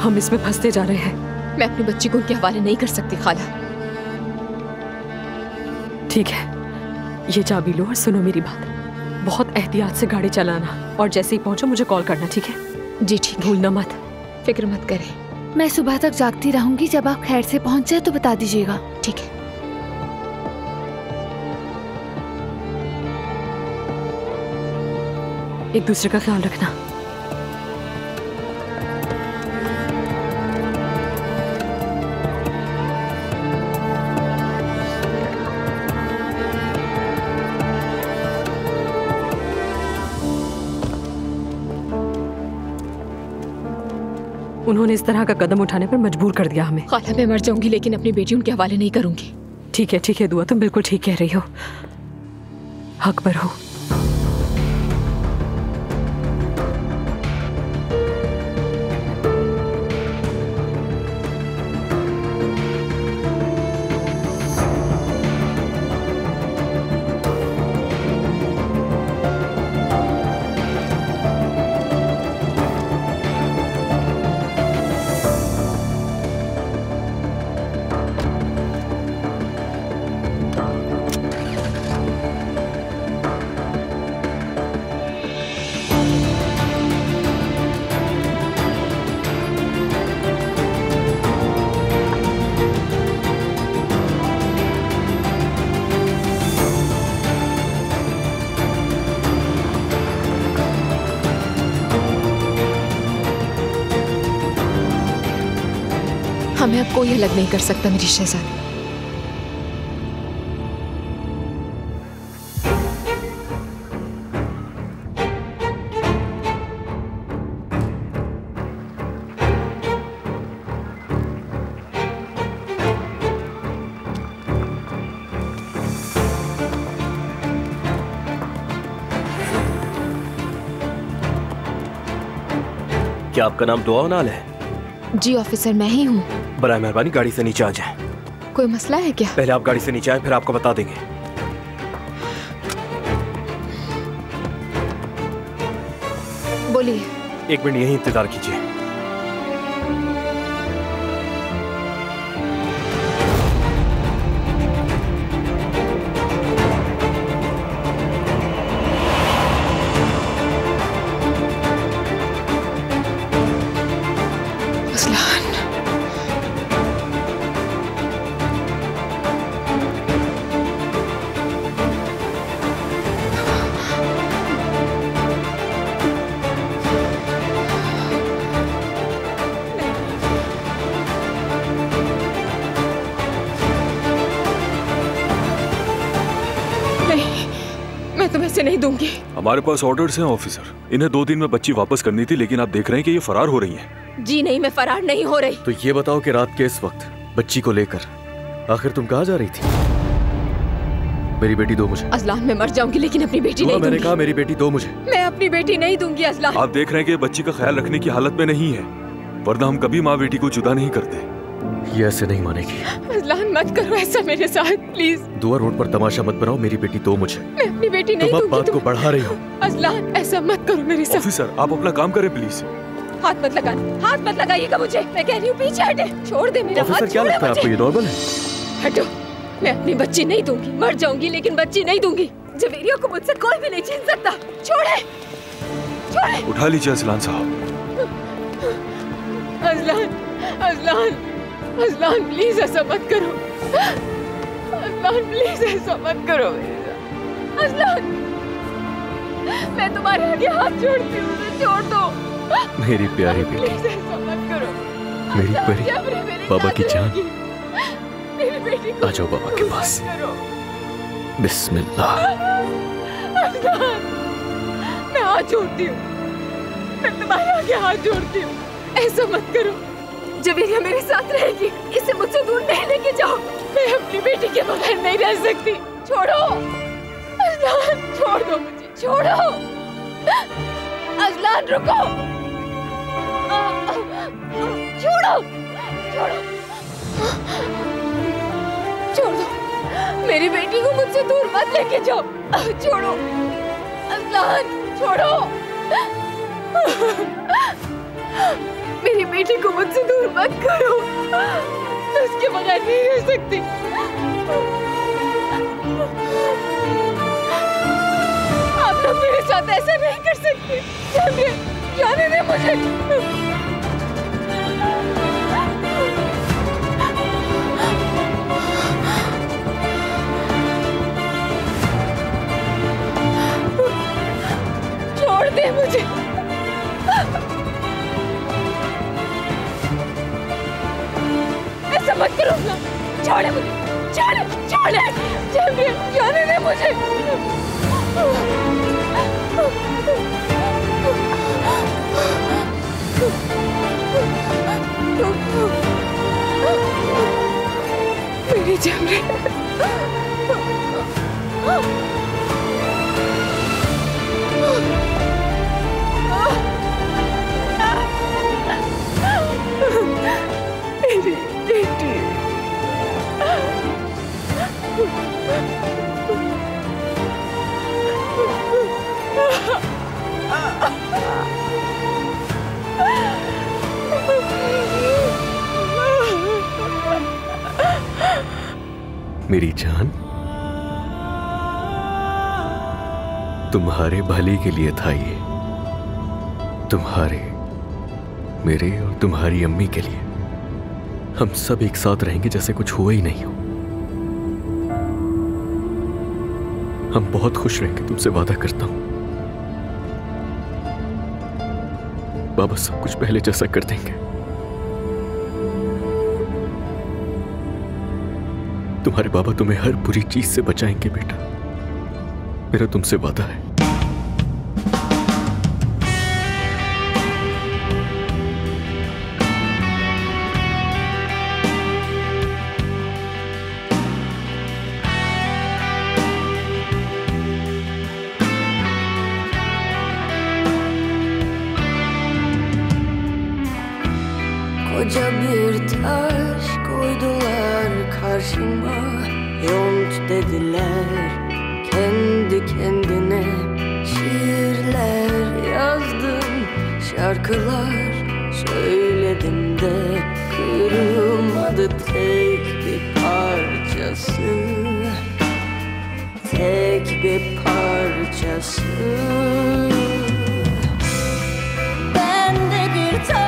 हम इसमें फंसते जा रहे हैं। मैं अपनी बच्ची को उनके हवाले नहीं कर सकती खाला। ठीक है, ये चाबी लो और सुनो मेरी बात। बहुत एहतियात से गाड़ी चलाना और जैसे ही पहुंचो मुझे कॉल करना, ठीक है? जी ठीक, भूलना मत। फिक्र मत करें। मैं सुबह तक जागती रहूंगी, जब आप खैर से पहुंच जाए तो बता दीजिएगा। ठीक है। एक दूसरे का ख्याल रखना। उन्होंने इस तरह का कदम उठाने पर मजबूर कर दिया हमें। खाला मैं मर जाऊंगी लेकिन अपनी बेटी उनके हवाले नहीं करूंगी। ठीक है दुआ, तुम बिल्कुल ठीक कह रही हो, हक पर हो। तुम्हें अब कोई अलग नहीं कर सकता मेरी शहजादी। क्या आपका नाम दुआ उनाल है? जी ऑफिसर, मैं ही हूँ। बराए मेहरबानी गाड़ी से नीचे आ जाएं। कोई मसला है क्या? पहले आप गाड़ी से नीचे आए, फिर आपको बता देंगे। बोलिए। 1 मिनट यहीं इंतजार कीजिए। नहीं दूंगी। हमारे पास ऑर्डर्स हैं ऑफिसर। इन्हें 2 दिन में बच्ची वापस करनी थी, लेकिन आप देख रहे हैं कि ये फरार हो रही हैं। जी नहीं, मैं फरार नहीं हो रही। तो ये बताओ कि रात के इस वक्त बच्ची को लेकर आखिर तुम कहाँ जा रही थी? मेरी बेटी दो मुझे। अजलान, मैं मर जाऊंगी लेकिन अपनी बेटी नहीं दूंगी। मैंने कहा मेरी बेटी दो मुझे। मैं अपनी बेटी नहीं दूंगी अजलान। आप देख रहे हैं कि बच्ची का ख्याल रखने की हालत में नहीं है, वरना हम कभी माँ बेटी को जुदा नहीं करते। ये ऐसे नहीं मानेगी। अजलान, मत करो ऐसा मेरे साथ प्लीज। दुआ रोड पर तमाशा मत बनाओ, मेरी बेटी दो मुझे। मैं अपनी बेटी नहीं दूंगी। तुम बात को बढ़ा रही हो। अजलान, ऐसा मत करो मेरे साथ। ऑफिसर, आप अपना काम करें प्लीज। हाथ मत लगाना, हाथ मत लगाइएगा मुझे। मैं कह रही हूँ पीछे हटे, छोड़ दे मेरा हाथ। क्या लगता है आपको ये नॉर्मल है? हटो, मैं अपनी बच्ची नहीं दूंगी। मर जाऊंगी लेकिन बच्ची नहीं दूंगी। जवेरिया को मुझसे कोई भी नहीं छीन सकता। छोड़े, छोड़े। उठा लीजिए अजलान साहब। अजलान, अजलान, अजलान प्लीज ऐसा मत करो। अजलान प्लीज ऐसा मत करो। अजलान, मैं तुम्हारे आगे हाथ जोड़ती हूँ, छोड़ दो। मेरी प्यारी बेटी, प्लीज ऐसा मत करो। मेरी परी, बाबा की जान, मेरी बेटी को आ जाओ बाबा के पास। बिस्मिल्लाह। अजलान, मैं हाथ जोड़ती हूँ, मैं तुम्हारे आगे हाथ जोड़ती हूँ। ऐसा मत करो। जवेरिया मेरे साथ रहेगी, इसे मुझसे दूर नहीं लेके जाओ। मैं अपनी बेटी के बगैर नहीं रह सकती। छोड़ो अजलान, छोड़ दो मुझे, छोड़ो। अजलान रुको, छोड़ो, छोड़ो, छोड़ दो। मेरी बेटी को मुझसे दूर मत लेके जाओ। छोड़ो अजलान, छोड़ो। मेरी बेटी को मुझसे दूर मत करो। मैं उसके बगैर नहीं रह सकती। आप लोग मेरे साथ ऐसा नहीं कर सकते। जाने दे मुझे। छोड़ दे मुझे। ऐसा मत करो ना, छोड़े मुझे, छोड़े, छोड़े, जाने दे मुझे। मेरी जमरे, मेरी बेटी। मेरी जान, तुम्हारे भले के लिए था ये। तुम्हारे, मेरे और तुम्हारी अम्मी के लिए। हम सब एक साथ रहेंगे जैसे कुछ हुआ ही नहीं हो। हम बहुत खुश रहेंगे, तुमसे वादा करता हूं। बाबा सब कुछ पहले जैसा कर देंगे। तुम्हारे बाबा तुम्हें हर बुरी चीज से बचाएंगे बेटा, मेरा तुमसे वादा है। Koca bir taş koydular karşıma, yont dediler, kendi kendine şiirler yazdım, şarkılar söyledim de kırılmadı tek bir parçası, tek bir parçası. Ben de bir taş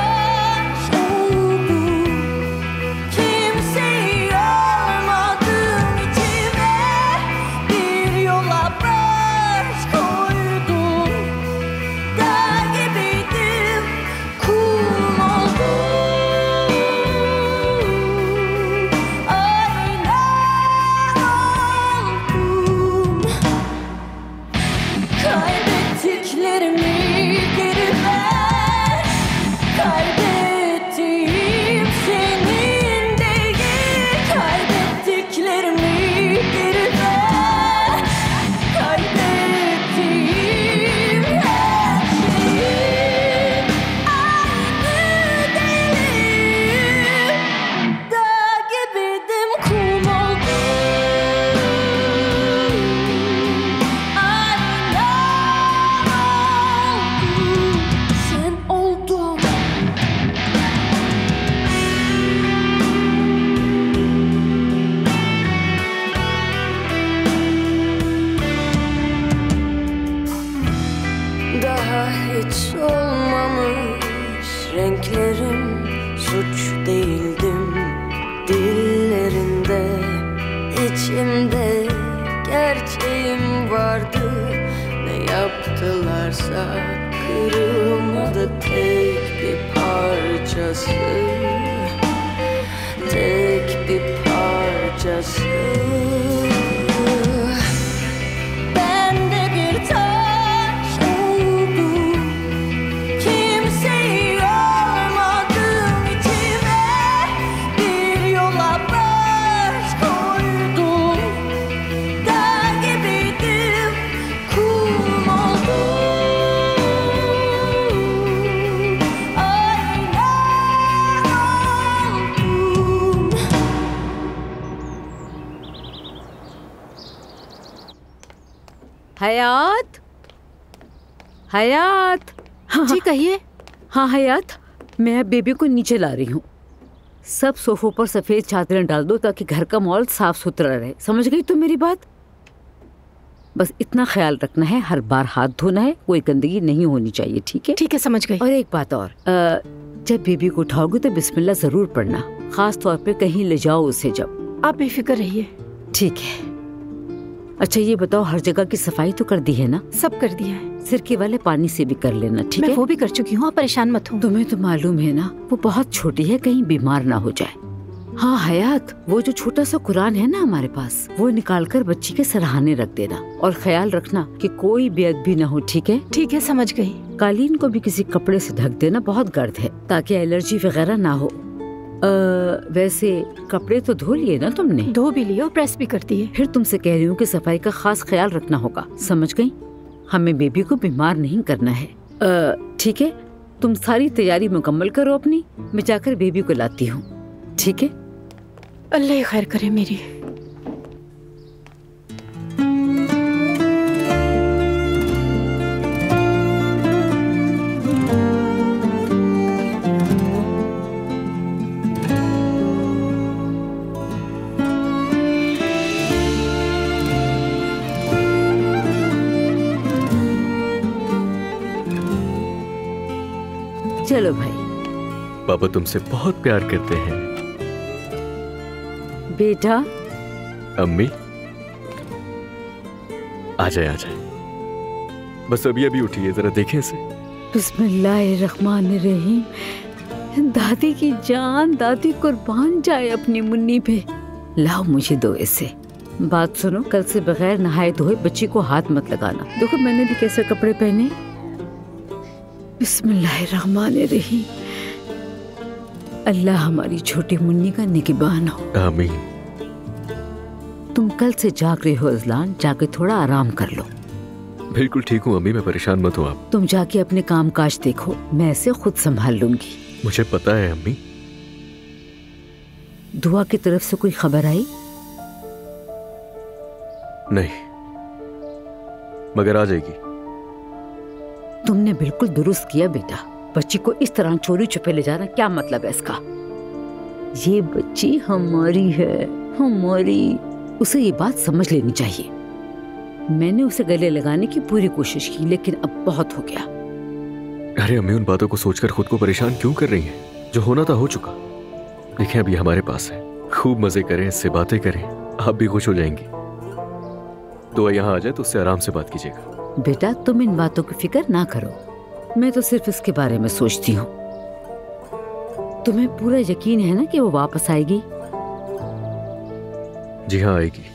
kırılmadı tek bir parçası, tek bir parçası. Ben de bir taş oldum, kimseyi almadım içime, bir yola baş koydum, dağ gibiydim, kum oldum. हयात, हयात। जी कहिए। हाँ हयात, मैं अब baby को नीचे ला रही हूँ। सब सोफों पर सफेद चादरें डाल दो ताकि घर का माहौल साफ सुथरा रहे। समझ गई तुम मेरी बात? बस इतना ख्याल रखना है, हर बार हाथ धोना है, कोई गंदगी नहीं होनी चाहिए। ठीक है? ठीक है, समझ गई। और एक बात और, जब बेबी को उठाओगे तो बिस्मिल्लाह जरूर पढ़ना, खास तौर पे कहीं ले जाओ उसे जब। आप बेफिक्र रहिए। ठीक है। अच्छा ये बताओ, हर जगह की सफाई तो कर दी है ना? सब कर दिया है। सिरके वाले पानी से भी कर लेना, ठीक है? मैं वो भी कर चुकी हूँ, आप परेशान मत हो। तुम्हें तो मालूम है ना, वो बहुत छोटी है, कहीं बीमार ना हो जाए। हाँ हयात, वो जो छोटा सा कुरान है ना हमारे पास, वो निकाल कर बच्ची के सरहाने रख देना और ख्याल रखना कि कोई बेअदबी ना हो। ठीक है? ठीक है, समझ गई। कालीन को भी किसी कपड़े से ढक देना, बहुत गर्द है, ताकि एलर्जी वगैरह ना हो। वैसे कपड़े तो धो लिए ना तुमने? धो भी लिए और प्रेस भी कर दिए। फिर तुमसे कह रही हूँ कि सफाई का खास ख्याल रखना होगा, समझ गई? हमें बेबी को बीमार नहीं करना है। ठीक है, तुम सारी तैयारी मुकम्मल करो अपनी, मैं जाकर बेबी को लाती हूँ। ठीक है? अल्लाह खैर करे मेरी। चलो भाई। पापा तुमसे बहुत प्यार करते हैं। बेटा। अम्मी आ जाए आ जाए, बस अभी अभी उठी है, जरा देखें इसे। बिस्मिल्लाहिर्रहमानिर्रहीम। दादी की जान, दादी कुर्बान जाए अपनी मुन्नी पे। लाओ मुझे दो ऐसे। बात सुनो, कल से बगैर नहाए धोए बच्ची को हाथ मत लगाना। देखो मैंने भी कैसे कपड़े पहने। बिस्मिल्लाहिर्रहमानिर्रहीम। अल्लाह हमारी छोटी मुन्नी का निगहबान हो। आमीन। तुम कल से जाग रहे हो अजलान, जाके थोड़ा आराम कर लो। बिल्कुल ठीक हूँ अम्मी, मैं परेशान मत हूँ आप। तुम जाके अपने काम काज देखो, मैं इसे खुद संभाल लूंगी। मुझे पता है अम्मी। दुआ की तरफ से कोई खबर आई? नहीं, मगर आ जाएगी। तुमने बिल्कुल दुरुस्त किया बेटा। बच्ची को इस तरह चोरी छुपे ले जाना क्या मतलब है इसका? ये बच्ची हमारी है, हमारी। उसे ये बात समझ लेनी चाहिए। मैंने उसे गले लगाने की पूरी कोशिश की, लेकिन अब बहुत हो गया। अरे अम्मी, उन बातों को सोचकर खुद को परेशान क्यों कर रही हैं? जो होना था हो चुका। देखें अभी हमारे पास है, खूब मजे करें, इससे बातें करें, आप भी खुश हो जाएंगी। तो यहाँ आ जाए तो उससे आराम से बात कीजिएगा। बेटा तुम इन बातों की फिक्र ना करो, मैं तो सिर्फ इसके बारे में सोचती हूँ। तुम्हें पूरा यकीन है ना कि वो वापस आएगी? जी हाँ, आएगी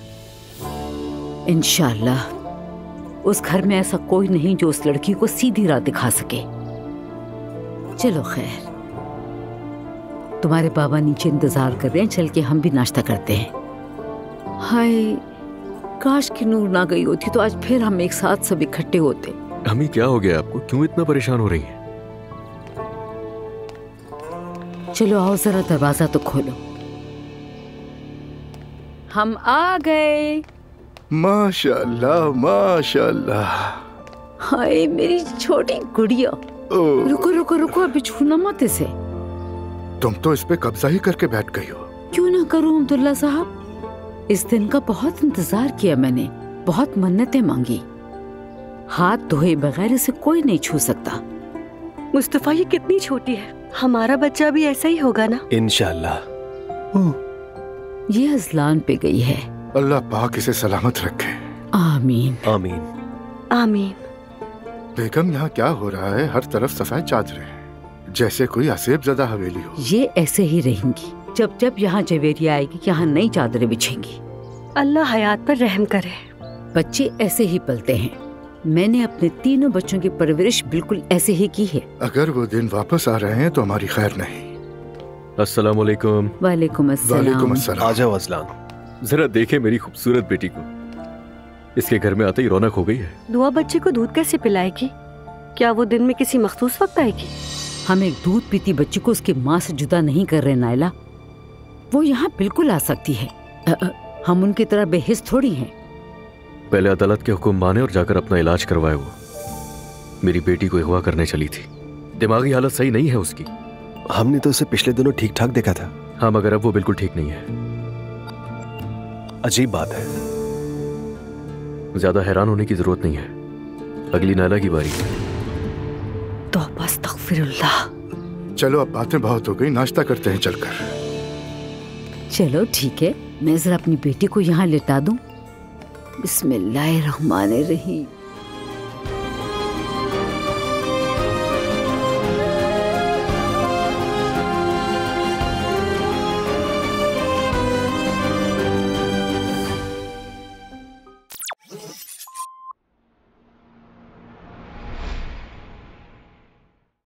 इंशाअल्लाह। उस घर में ऐसा कोई नहीं जो उस लड़की को सीधी राह दिखा सके। चलो खैर, तुम्हारे बाबा नीचे इंतजार कर रहे हैं, चल के हम भी नाश्ता करते हैं। हाय, काश कि नूर ना गई होती तो आज फिर हम एक साथ सब इकट्ठे होते। अम्मी क्या हो गया आपको, क्यों इतना परेशान हो रही हैं? चलो आओ जरा दरवाजा तो खोलो। हम आ गए। माशाल्लाह माशाल्लाह। हाय मेरी छोटी गुड़िया। रुको रुको रुको, अभी छूना मत इसे। तुम तो इस पे कब्जा ही करके बैठ गई हो। क्यों ना करूं अब्दुल्ला साहब, इस दिन का बहुत इंतजार किया मैंने, बहुत मन्नतें मांगी। हाथ धोए बगैर इसे कोई नहीं छू सकता। मुस्तफा ये कितनी छोटी है, हमारा बच्चा भी ऐसा ही होगा ना? इंशाअल्लाह। ये अजलान पे गई है। अल्लाह पाक इसे सलामत रखे। आमीन आमीन आमीन। बेगम यहाँ क्या हो रहा है? हर तरफ सफेद चादरें हैं, जैसे कोई आसेब ज़दा हवेली हो। ये ऐसे ही रहेंगी, जब जब यहाँ जवेरिया आएगी यहाँ नई चादरें बिछेंगी। अल्लाह हयात पर रहम करे। बच्चे ऐसे ही पलते हैं। मैंने अपने तीनों बच्चों की परवरिश बिल्कुल ऐसे ही की है। अगर वो दिन वापस आ रहे हैं तो हमारी खैर नहीं। अस्सलाम वालेकुम। वालेकुम अस्सलाम। आ जाओ अजलान। जरा देखे मेरी खूबसूरत बेटी को, इसके घर में आते ही रौनक हो गई है। दुआ बच्चे को दूध कैसे पिलाएगी? क्या वो दिन में किसी मखसूस वक्त आएगी? हम एक दूध पीती बच्ची को उसकी माँ से जुदा नहीं कर रहे नायला। वो यहाँ बिल्कुल आ सकती है। हम उनकी तरह बेहिस थोड़ी हैं। पहले अदालत के हुक्म माने और जाकर अपना इलाज करवाए। वो मेरी बेटी को अगवा करने चली थी, दिमागी हालत सही नहीं है उसकी। हमने तो उसे पिछले दिनों ठीक ठाक देखा था। हाँ, मगर अब वो बिल्कुल ठीक नहीं है। अजीब बात है। ज्यादा हैरान होने की जरूरत नहीं है, अगली नायला की बारी है। तौबा अस्तगफिरुल्लाह। चलो अब बातें बहुत हो गई, नाश्ता करते हैं चलकर। चलो ठीक है, मैं जरा अपनी बेटी को यहाँ लेटा दूं। बिस्मिल्लाहिर्रहमानिर्रहीम।